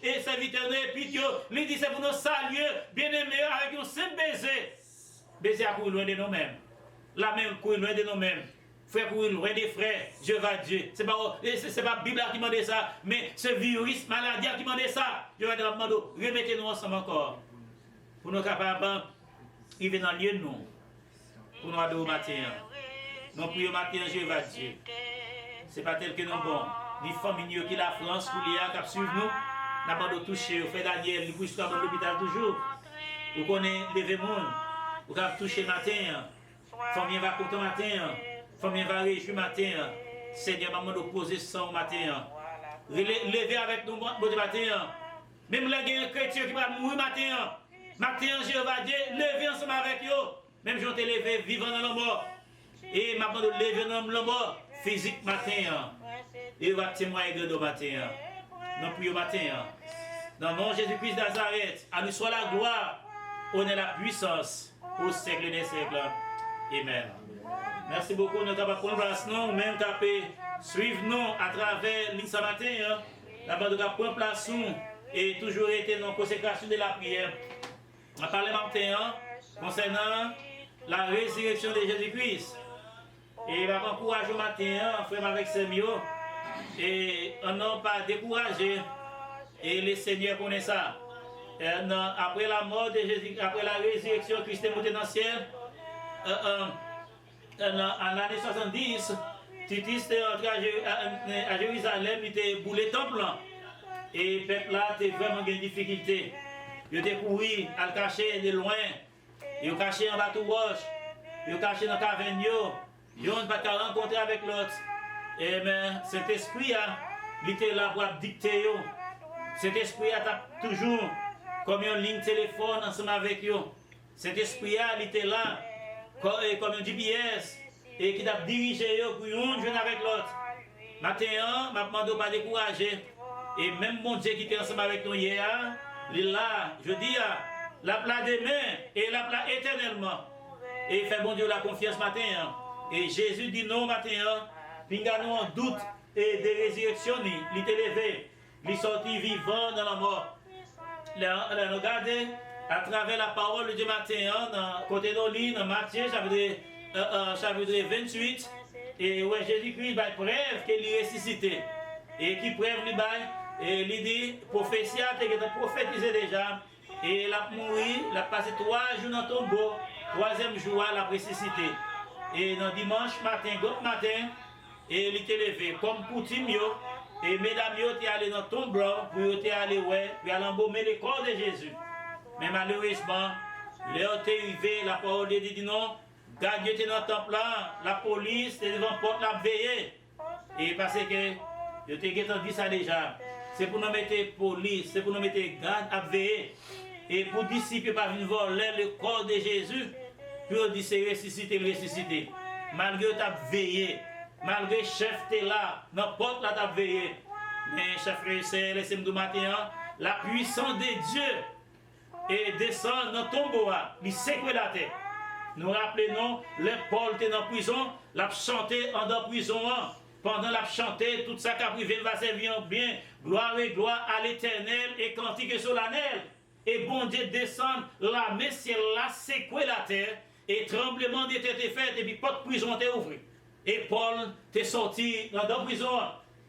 les serviteurs et puis il dit c'est pour nous saluer, bien-aimés, avec un simple baiser. Baiser à courir loin de nous-mêmes. La main courir loin de nous-mêmes. Frère courir loin des frères, Jéhovah Dieu. Ce n'est pas la Bible qui m'a dit ça, mais ce virus, maladie qui m'a dit ça. Jéhovah Dieu, remettez-nous ensemble encore. pour nous capables d'arriver dans le lieu de nous, pour nous adorer au matin. Nous prions matin, Jéhovah Dieu. Ce n'est pas tel que nous bon. Ni famille qui la France, pour les qui suivent nous, n'a pas de toucher. Au fait Daniel, nous poussons dans l'hôpital toujours. Vous connaissez les monde, vous avez touché matin. Famille va compter matin. Famille va réjouir matin. Seigneur, maman de poser sang matin. Levez avec nous matin. Même les chrétiens qui vont mourir matin. Matin, Jéhovah Dieu, levez ensemble avec eux. Même je t'ai levé vivant dans la mort. Et maman de lever dans la mort. Physique matin. Et va témoigner de matin. Nous prions matin. Dans le nom de Jésus-Christ de Nazareth, à nous soit la gloire, honneur la puissance au siècle des siècles. Amen. Merci beaucoup. Nous avons pris place, nous, même taper, suivre nous à travers l'Insa matin. Nous avons pris place, nous, et toujours été dans la consécration de la prière. On a parlé matin concernant la résurrection de Jésus-Christ. Et il va encourager au matin, frère avec Samuel, et on n'a pas découragé, et le Seigneur connaît ça. Après la mort de Jésus, après la résurrection, Christ est monté dans le ciel. En l'année 70, Titus était entré à Jérusalem, il était boulé le temple. Et le peuple là était vraiment en difficulté. Il était couru, à le cacher de loin. Il a caché en bateau roche. Il a caché dans la caverne. Il n'a pas rencontré avec l'autre. Et mais cet esprit, il était là pour dicter. Cet esprit a toujours comme une ligne téléphone ensemble avec eux. Cet esprit, il était là comme un GPS et qui t'a dirigé pour une jeune avec l'autre. Maintenant, je ne demande pas décourager. Et même mon Dieu qui était ensemble avec nous hier, il est là, je dis, la plat demain et la plat éternellement. Et fait bon Dieu la confiance matin. Et Jésus dit non matin, puis nous en doute et de résurrection, il était levé, il est sorti vivant dans la mort. Regardez à travers la parole du matin, dans côté de l'île, dans Matthieu, chapitre 28, et ouais, Jésus-Christ va preuve qu'il est ressuscité. Et qui preuve lui et il dit, prophétie a été prophétisée déjà, et il a mouru, il a passé 3 jours dans le tombeau, 3e jour, il a ressuscité. Et dans dimanche matin, gros matin, et il était levé, comme pour Timio, et mesdames, ils étaient allés dans le tombeau pour aller embaumer le corps de Jésus. Mais malheureusement, leur était arrivé, la parole de Dieu dit non, gardien était dans le temple là, la police était devant la porte, la veillée. Et parce que, je t'ai dit ça déjà, c'est pour nous mettre police, c'est pour nous mettre garde à veiller. Et pour disciples pas venir voler le corps de Jésus, pour dire c'est ressuscité. Malgré tu as veillé, malgré le chef t'es là, n'importe là tu as veillé. Mais chef frère, laissez-moi du matin, la puissance de Dieu et descend dans ton tombeau, il sécure la terre. Nous rappelons, le Paul était dans la prison, l'a chanté en dans la prison. Pendant la chanté, tout ça qui a privé va servir bien. Gloire et gloire à l'Éternel et cantique solennel. Et bon Dieu descend, la messe là, sécure la terre. Et tremblement de terre était fait, et puis pas de prison était ouvert. Et Paul est sorti dans la prison.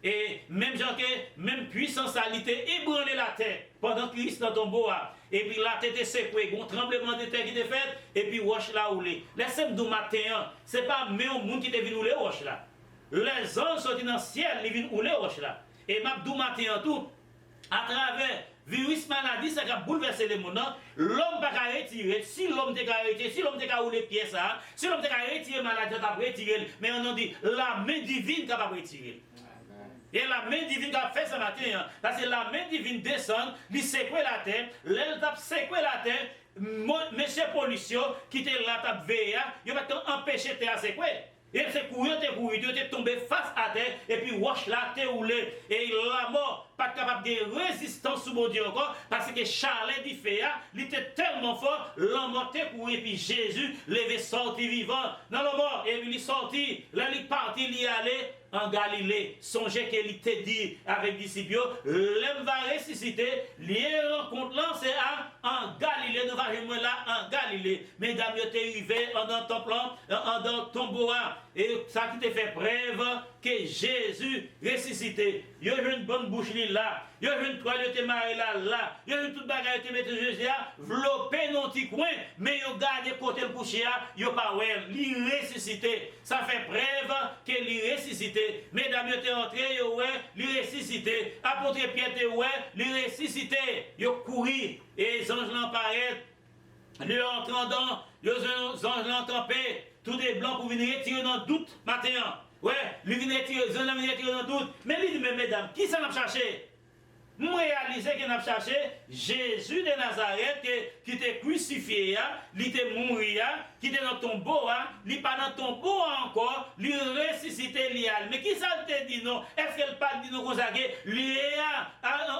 Et même gens que, même puissance a ébranlé la terre pendant Christ dans ton bois. Et puis la terre était secouée, un tremblement de terre qui était fait, et puis roche là roulé. Laissez-moi du matin, c'est pas même monde qui est venu rouler roche là. Les anges sont dans le ciel, ils viennent rouler roche là. Et m'a du matin tout, à travers virus maladie, ça a bouleversé le monde. L'homme n'a pas retiré. Si l'homme n'a retiré, si l'homme n'a pas roulé pièce, si l'homme n'a retiré maladie, il n'a pas retiré. Mais on a dit, la main divine n'a pas retiré. Et la main divine a fait ce matin, parce que la main divine descend, il secoue la terre, l'elle tape secoue la terre, monsieur policier qui était là, tape veillé, il va empêcher de te secouer. Et c'est couru, tu es tombé face à terre, et puis wash là, t'es roulé, et la mort, pas capable de résistance sous mon Dieu encore, parce que Charles dit fait, il était tellement fort, l'homme était couru, et puis Jésus l'avait sorti vivant dans la mort, et puis il est sorti, là il est parti, il y allait, en Galilée, songez qu'il était dit avec disciples, l'homme va ressusciter, les rencontres là, c'est en Galilée, nous allons là en Galilée. Mesdames, vous êtes arrivés en dans ton plan, en dans tombeau, et ça qui te fait preuve que Jésus ressuscité. Il y a une bonne bouche là, il y a une toile de marée là, il y a une toute bagarre de mettre Jésus là, vlopé dans petit coin, mais il garde côté le coucher, il n'y a pas ouais, il ressuscité. Ça fait preuve que il ressuscité. Mesdames, vous êtes entrés, ouais, il ressuscité. Apôtre Pierre, ouais, il ressuscité. Il couru et les anges l'apparaissent. Les entendant, les anges l'entempé, tout est blanc pour venir retirer dans le doute matin. Ouais, lui vient retirer dans le doute. Mais lui dit, mais mesdames, qui ça n'a cherché? Nous réalisons qu'il a cherché Jésus de Nazareth qui était crucifié, il était mort, qui était dans ton tombeau, il n'est pas dans ton tombeau encore, il ressuscité lial. Mais qui ça te dit non? Est-ce qu'elle parle de nous consacrer?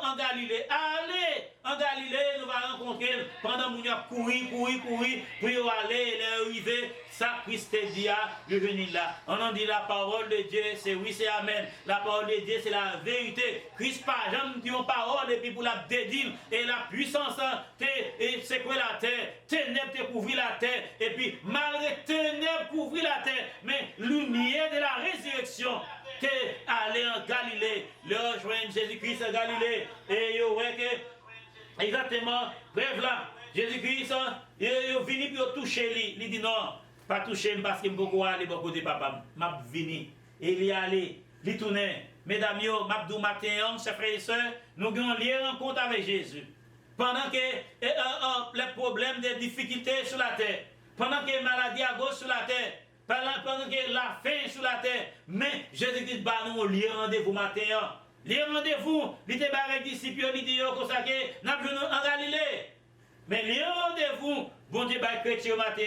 En Galilée. Allez, en Galilée, nous allons rencontrer pendant que nous avons couru, pour aller, arriver. Ça, Christ dit, le venir là. On en dit la parole de Dieu, c'est oui, c'est amen. La parole de Dieu, c'est la vérité. Christ, par exemple, dit une parole, et puis pour la dédile, et la puissance, c'est quoi la terre? Ténèbres te couvrir la terre, et puis malgré ténèbres couvrir la terre, mais lumière de la résurrection, que aller en Galilée, le rejoindre Jésus-Christ en Galilée, et vous voyez que, exactement, bref là, Jésus-Christ, il est venu pour toucher lui, il dit non. Pas toucher parce que je ne peux pas aller bon côté papa. Je suis venu. Et il est allé. Il est tourné. Mesdames, je suis matin, chers frères et sœurs, nous avons lié rencontre avec Jésus. Pendant que les problèmes, les difficultés sur la terre, pendant que les maladies à gauche sur la terre, pendant que la faim sur la terre, mais Jésus-Christ nous lié rendez-vous matin. Les rendez-vous, il était avec les disciples, il dit comme ça que nous avons en Galilée. Mais les rendez-vous, bon Dieu, chrétien matin,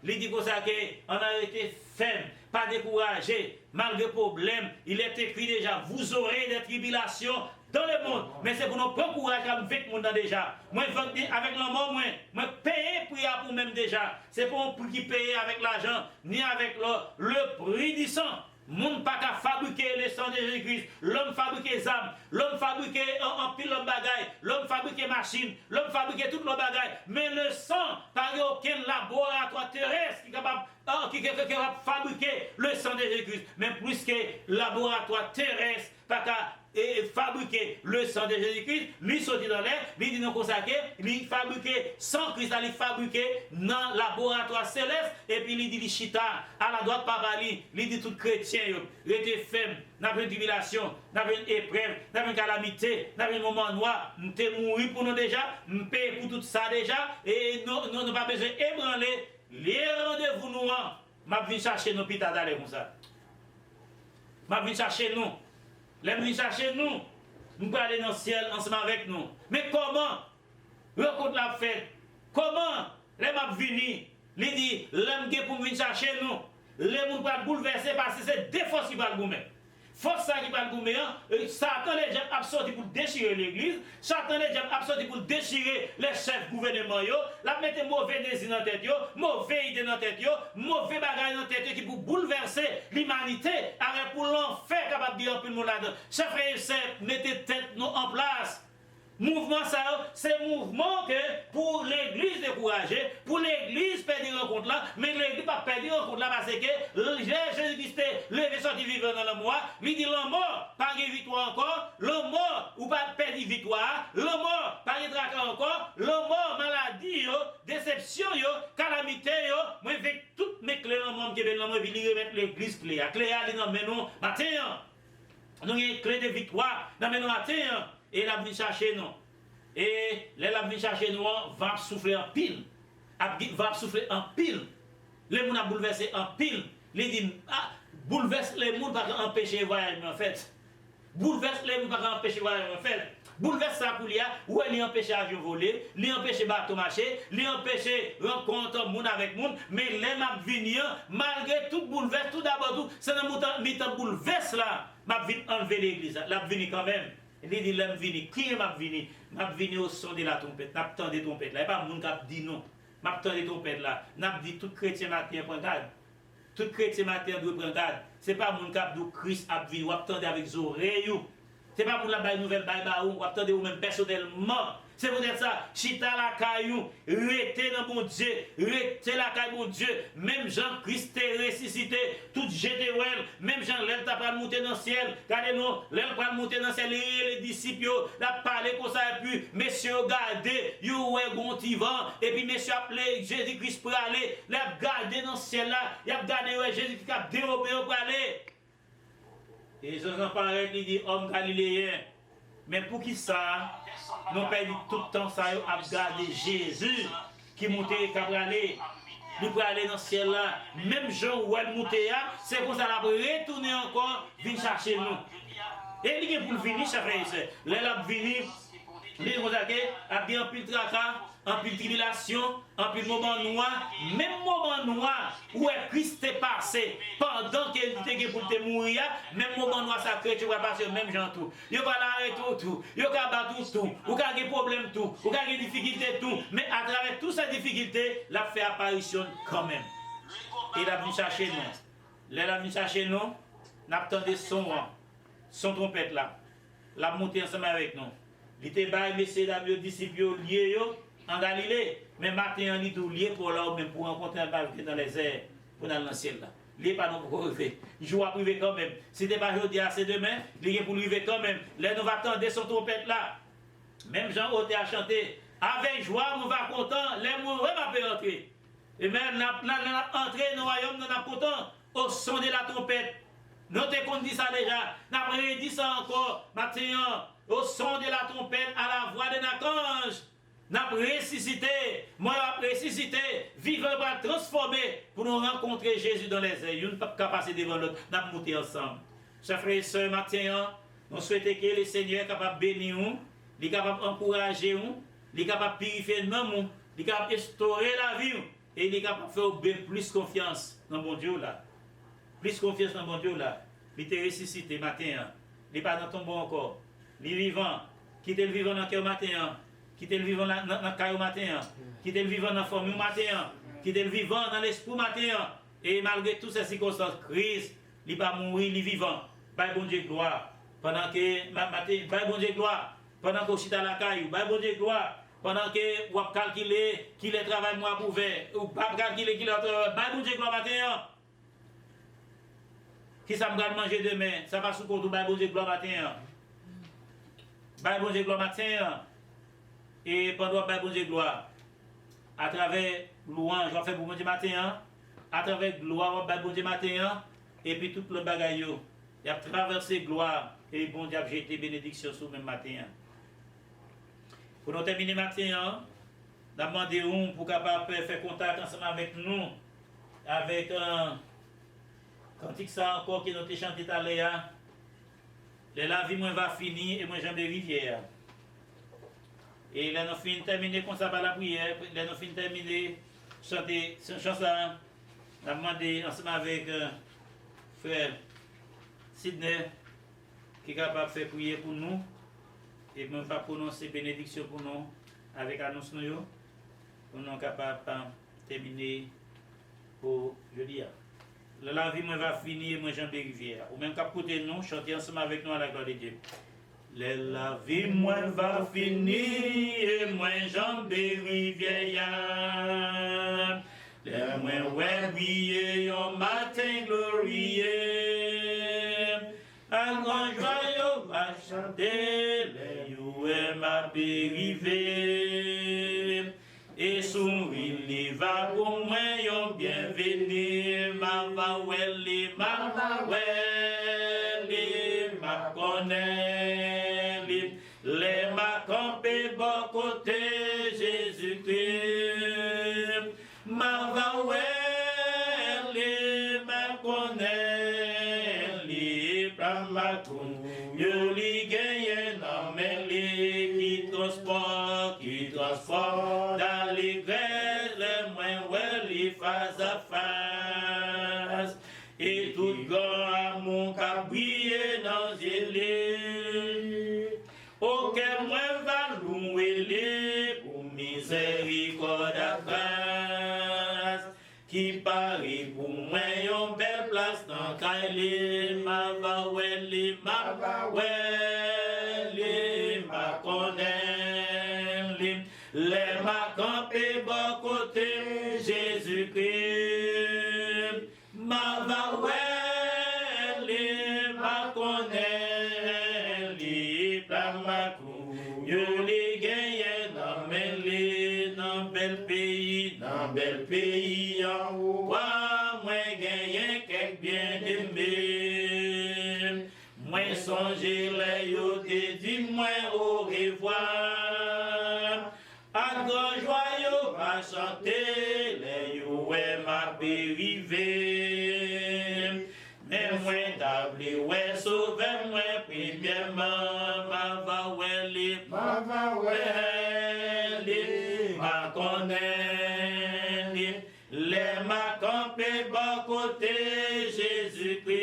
il dit comme ça qu'on a été ferme, pas découragé, malgré problème. Il est écrit déjà, vous aurez des tribulations dans le monde. Mais c'est pour nous prendre courage avec le monde déjà. Moi, avec la mort, moi, payer prière pour même déjà. C'est pour un prix qui paye avec l'argent, ni avec le prix du sang. Monde pas qu'à fabriquer le sang de Jésus-Christ. L'homme fabrique les âmes. L'homme fabrique en pile de bagaille. L'homme fabrique machine. L'homme fabrique tout le bagaille. Mais le sang, par aucun laboratoire terrestre qui est capable de fabriquer le sang de Jésus-Christ. Mais plus que laboratoire terrestre, pas qu'à fabriquer le sang de Jésus-Christ, lui sorti dans l'air, lui dit nous consacrer, lui fabriquer sans Christ, lui fabriquer dans le laboratoire céleste, et puis lui dit les chita à la droite par lui dit tout chrétien, restez ferme, n'a pas une tribulation, n'a pas une épreuve, n'a pas une calamité, n'a pas un moment noir, nous sommes morts pour nous déjà, nous payons pour tout ça déjà, et nous n'avons pas besoin d'ébranler les rendez-vous nous, m'a venu chercher nos pita d'aller comme ça. M'a venu chercher nous. L'aime venir chercher nous. Nous pouvons aller dans le ciel ensemble avec nous. Mais comment? Rencontre la fête. Comment? L'aime venir. Il dit, l'aime pour venir chercher nous. L'aime nous pas bouleverser parce que c'est des forces qui vont le gommer. Force ça qui va le gommer. Satan les gens a sorti pour déchirer l'église. Satan les gens a sorti pour déchirer les chefs gouvernement. La mettre mauvais désir dans la tête, mauvais idée dans la tête, mauvais bagages dans la tête qui pour bouleverser l'humanité. Avec pour l'enfer capable de dire tout le monde là-dedans. Chers frères et sœurs, mettez tête nous en place. Mouvement ça, c'est mouvement que pour l'église découragée, pour l'église perdre rencontre là, mais l'église pas perdre rencontre là parce que Jésus-Christ levé sorti vivant dans le mois, lui dit le mort, pas de victoire encore, le mort ou pas perdre victoire, le mort, pas de traquer encore, le mort, maladie, déception, calamité, moi avec toutes mes clés dans le monde qui viennent dans moi, puis lui remettre l'église clé, la clé à dans nous matin, nous avons une clé de victoire dans nous matin. Et la vie chercher nous. Et la vie chercher nous va souffler en pile. Va souffler en pile. Les gens ont bouleversé en pile. Les dit, bouleverse les gens pour empêcher le voyage en fait. Bouleverse les gens pour empêcher le voyage en fait. Bouleverse ça pour lui, ou elle empêche avion voler, lui empêche bateau marcher, lui empêche rencontre monde avec monde, mais les m'a venir malgré tout bouleverse, tout d'abord tout, c'est dans mi-temps bouleverse là, m'a vite enlever l'église, l'a venir quand même. Il dit, l'homme vini, qui m'a vini au son de la trompette, n'a pas des trompettes là, il n'y a pas de monde qui dit non, m'a pas des trompettes là, n'a dit tout chrétien matin, point garde, tout chrétien matin doit prendre garde. Ce n'est pas mon cap de Christ à vivre, ou attendre avec les oreilles. Ce n'est pas pour la baille nouvelle, ou attendre ou même personnellement. C'est pour dire ça, chita la caillou, rete dans mon Dieu, rete la caille mon Dieu, même Jean-Christ est ressuscité, tout jeté well, même Jean l'elle t'a pas monter dans le ciel, regardez-nous, l'elle pas monter dans le ciel, les disciples, la parlé comme ça, et puis, messieurs, regardez, you ouais gontivant, et puis messieurs appelé Jésus-Christ pour aller, l'a gardé dans le ciel là, il a gardé Jésus-Christ qui a dérobé pour aller. Et Jean paraît, il dit, homme galiléen, mais pour qui ça? Nous perdons tout le temps ça à garder Jésus qui montait pour aller. Nous pour aller dans le ciel là. Même Jean où elle montait, c'est pour ça qu'il a retourné encore, venir chercher nous. Et il est pour venir, chers frères et sœurs. Là, il a venir, il a bien un pile tracas, un pile tribulation, un pile moment noir, même moment noir où Christ est passé pendant qu'il était pour te mourir, même moment noir sacré, tu vas passer même gens tout. Il va l'arrêter tout, il va battre tout, il va des problèmes tout, il va des difficultés tout, mais à travers toutes ces difficultés, il a fait apparition quand même. Il a venu chercher nous. Il a venu chercher nous, nous attendons son trompette là. La montée ensemble avec nous. Il était bas, messieurs, dames, disciples liés en Galilée. Mais matin, on est tout lié pour là, même pour rencontrer un barque dans les airs, pour aller dans le ciel là. Il n'est pas non pour arriver. Il joue à priver quand même. Si ce n'est pas aujourd'hui, c'est demain, il est pour arriver quand même. Là, nous va attendre son trompette là. Même Jean Oté a chanté. Avec joie, nous va content. Les mots, va pas entrer. Et même, nous avons entré dans le royaume, nous avons content au son de la trompette. Nous avons dit ça déjà. Nous avons dit ça encore. Maintenant, au son de la trompette, à la voix d'un archange. Nous avons ressuscité. Moi, je vais ressuscité. Vivre va transformer pour nous rencontrer Jésus dans les airs. Nous ne pouvons pas passer devant l'autre. Nous avons monté ensemble. Chers frères et sœurs, maintenant, nous souhaitons que le Seigneur soit capable de bénir nous, il est capable d'encourager nous, il est capable de purifier nous, il est capable d'instaurer la vie et il est capable de faire plus confiance dans mon Dieu là. Plus confiance dans mon Dieu là. Il est ressuscité matin. Il n'est pas dans ton bon encore. Il est vivant. Quitte le vivant dans le cœur matin. Quitte le vivant dans le cœur matin. Quitte le vivant dans la forme matin. Quitte le vivant dans l'esprit matin. Et malgré toutes ces circonstances, Christ, il n'est pas mourir, il est vivant. Bye bon Dieu gloire. Pendant que matin, bye bon Dieu gloire. Pendant que vous à la caille, bye bon Dieu gloire. Pendant que vous calculez qu'il est travail moi pour faire. Ou pas calculer qu'il est bye bon Dieu gloire matin. Qui ça me garde manger demain? Ça va sous compte ou bye bon Dieu gloire matin. Bye bon Dieu gloire matin. Et pendant bye bon Dieu gloire. À travers louange, on fait pour bon Dieu matin. À travers gloire, bye bon Dieu matin. Et puis tout le bagaille. Il a traversé gloire. Et bon Dieu a jeté bénédiction sur le même matin. Pour nous terminer matin, nous demandons pour capable faire contact ensemble avec nous. Avec un cantique ça encore qui nous a chanté tout à l'heure. La vie moi va finir et moi j'aime les rivières. Et là nous finissons terminer comme ça par la prière. Là nous finissons terminer chanter cette chanson. Nous demandons ensemble avec frère Sidney qui est capable de faire prier pour nous et même pas prononcer bénédiction pour nous avec annonce nous pour nous capables de terminer pour jeudi. La vie va finir, moi j'en rivière. Ou même qu'à côté nous, chanter ensemble avec nous à la gloire de Dieu. La vie va finir, et moi j'en rivière. Les moi ouais briller, un matin glorieux. Un grand joyau va chanter, les youes m'a dérivé. Et sourire, il va pour moi, yon bienvenue, ma va welle, ma connaît, les ma campé bon côté Jésus-Christ, ma va welle, ma connaît, ma yo li gagne non mais qui transporte dans les grèves les moins ouais les face à face et tout grand amour qu'a brillé dans les auquel moins va louer les pour miséricorde à grâce qui parie pour moi wele, ma wele, ma connaît, les ma campé bon côté Jésus-Christ, ma wele, ma connaît, li ma cou, yo li gagne dans bel pays, en haut, moi gagne quelque bien aimé, moi songer les yo te dit moi au revoir, à grand joyeux va chanter les yo m'a dérivé, mais moi d'abli ouais sauver moi premièrement ma va wele, ma connaît, les ma campé bon côté Jésus-Christ,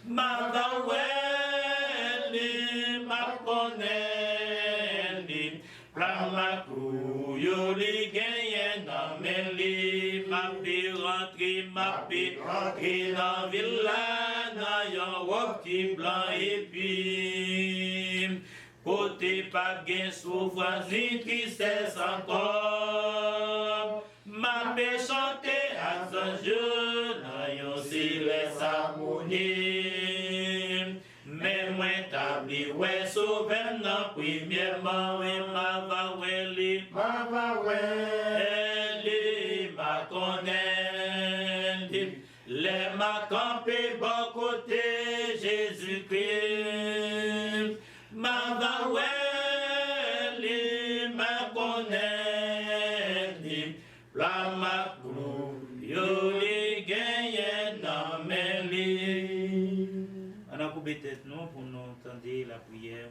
ma va wele, ma connaît, plan ma cou, yo li gagne dans mes lits, ma pi rentrer dans villa, dans yon robe qui blanc et puis côté pas gain souffrance ni tristesse encore, ma paix chanter à son jeu dans yon silence harmonie, mais moi tabli ouais sauver dans premièrement et ma va wele, ma connaît, les ma campé bon côté Jésus-Christ, ma va wele, ma connaît, la ma cou, yo li gagne dans mes lits. On a coupé tête nous pour nous entendre la prière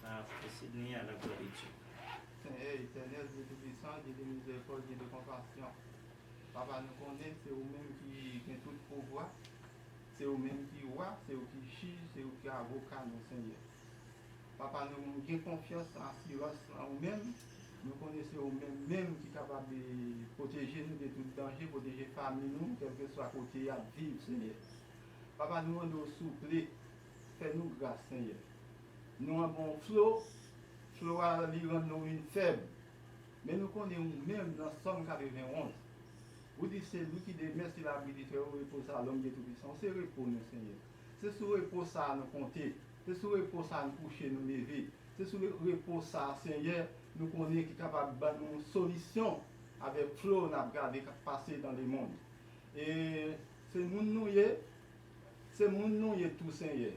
à Sydney à la gloire de Dieu. Seigneur éternel, Dieu tout-puissant, Dieu de miséricorde, Dieu de compassion. Papa, nous connaissons, c'est vous-même qui a tout pouvoir, c'est vous-même qui roi, c'est vous qui juge, c'est vous qui avocat, nous, Seigneur. Papa, nous avons confiance en silence en vous-même. Nous connaissons vous-même qui est capable de protéger nous de tout danger, protéger la famille, nous, quel que soit côté à vivre, Seigneur. Papa, nous avons souple, fais-nous grâce, Seigneur. Nous avons un flot à lui rendre nous une faible. Mais nous connaissons même dans Somme 91. Vous dites c'est lui qui démerce la vie au repos à l'homme de tout-puissant. C'est repos, nous, Seigneur. C'est sur le repos ça nous compter. C'est sur le repos ça nous coucher, nous lever. C'est sur le repos ça, Seigneur, nous connaissons qui est capable de nous une solution avec flot, nous avons regardé passer dans le monde. Et c'est nous, c'est nous, tout, Seigneur.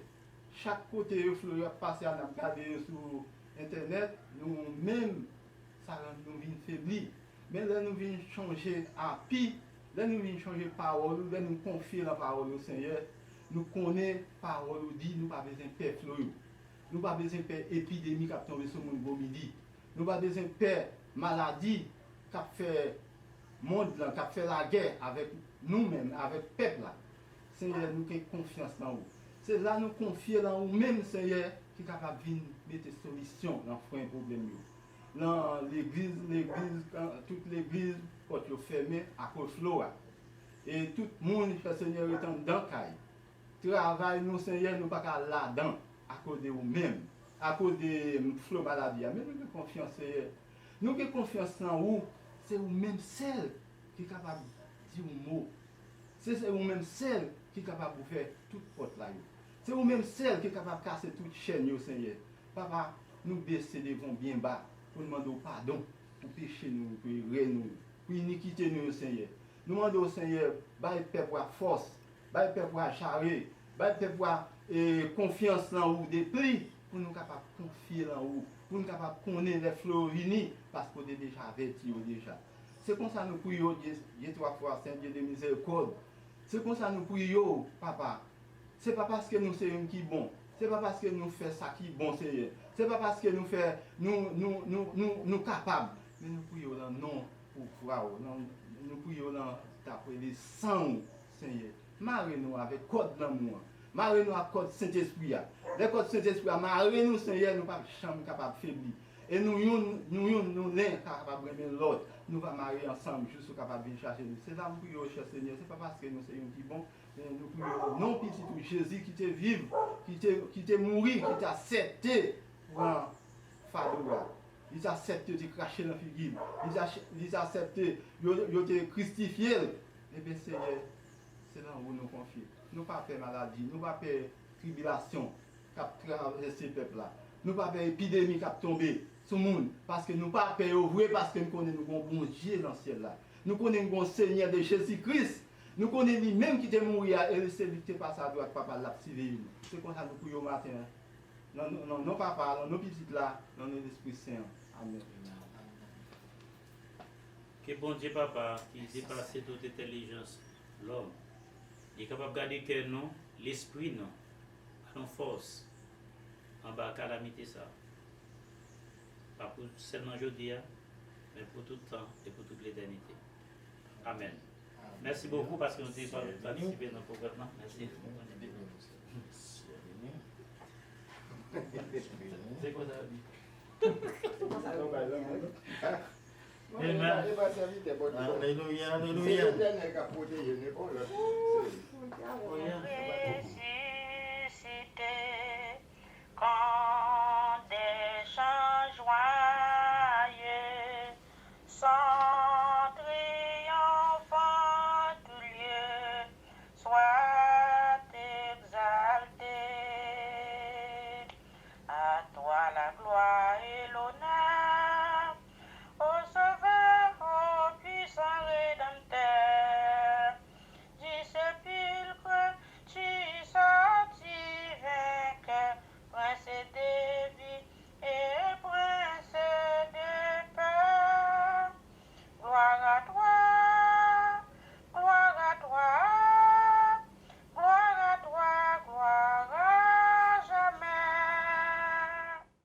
Chaque côté, le flot a passé à nous regarder sur Internet, nous-mêmes, ça nous vient faiblir. Mais là, nous venons changer à pire, là, nous venons changer parole, là, nous confier la parole au Seigneur. Nous connaissons la parole, dit, nous n'avons pas besoin de paix flot. Nous n'avons pas besoin de paix épidémie qui a tombé sur le monde midi. Nous n'avons pas besoin de paix maladie qui a fait le monde, qui a fait la guerre avec nous-mêmes, avec le peuple. Seigneur, nous avons confiance dans vous. C'est là nous confier dans nous-mêmes, Seigneur, qui est capable de mettre des solutions dans le problème. Dans l'église, toute l'église, quand vous fermez à cause de l'eau. Et tout le monde, Seigneur, est dans le caille. Travail, nous, Seigneur, nous ne pas là-dedans à cause de vous-même, à cause de flot maladie. Mais nous avons confiance, Seigneur. Nous avons confiance en vous. C'est vous-même seul qui est capable de dire un mot. C'est vous-même seul qui est capable de faire toute porte là. C'est vous-même seul qui est capable de casser toute chaîne, Seigneur. Papa, nous baisser devant bien bas pour nous demander pardon pour pécher nous, pour errer nous, pour iniquité nous, Seigneur. Nous demandons au Seigneur, bail peuple à force, bail peuple à charrer, bail peuple à confiance en vous, des plis, pour nous capables de confier en vous, pour nous capables de connaître les flots unis, parce qu'on est déjà averti déjà. C'est comme ça que nous prions, Dieu trois fois, Saint Dieu de miséricorde. C'est comme ça que nous prions, Papa. Ce n'est pas parce que nous sommes qui bon. Ce n'est pas parce que nous faisons ça qui est bon, Seigneur. Ce n'est pas parce que nous faisons, nous capables. Mais nous prions dans le nom pour pouvoir. Nous prions dans le sang, Seigneur. Marre-nous avec le code d'amour. Marre-nous avec le code Saint-Esprit. Le code Saint-Esprit, marre-nous, Seigneur, nous ne sommes pas capables de faiblir. Et nous l'un capables de remettre l'autre. Nous allons marier ensemble, juste capables de chercher nous. C'est là que nous prions, cher Seigneur. Ce n'est pas parce que nous sommes qui bon. Nous prions non petit tout Jésus qui te vive, qui te mourir, qui t'a accepté pour un fardeau. Il t'a accepté de cracher dans la figure. Il t'a accepté de te crucifier. Et bien Seigneur, c'est là où nous confions. Nous pas peur maladie, nous pas peur tribulation qui a traversé ce peuple-là. Nous pas peur épidémie qui a tombé sur le monde. Parce que nous pas peur ouvrir parce que nous connaissons un bon Dieu dans le ciel là. Nous connaissons un Seigneur de Jésus-Christ. Nous connaissons lui-même qui est mort et celui qui est passé à droite, papa l'a suivi. C'est comme ça que nous prions matin. Non, non, papa, non, petites là, non, l'Esprit Saint. Amen. Que bon Dieu, papa, qui dépasse toute intelligence, l'homme, il est capable de garder que nous, l'esprit, nous, à nos forces, en bas de calamité, ça. Pas pour seulement aujourd'hui, mais pour tout le temps et pour toute l'éternité. Amen. Merci beaucoup parce que nous avons participé dans le programme. Merci. C'est quoi ça? Alléluia, alléluia.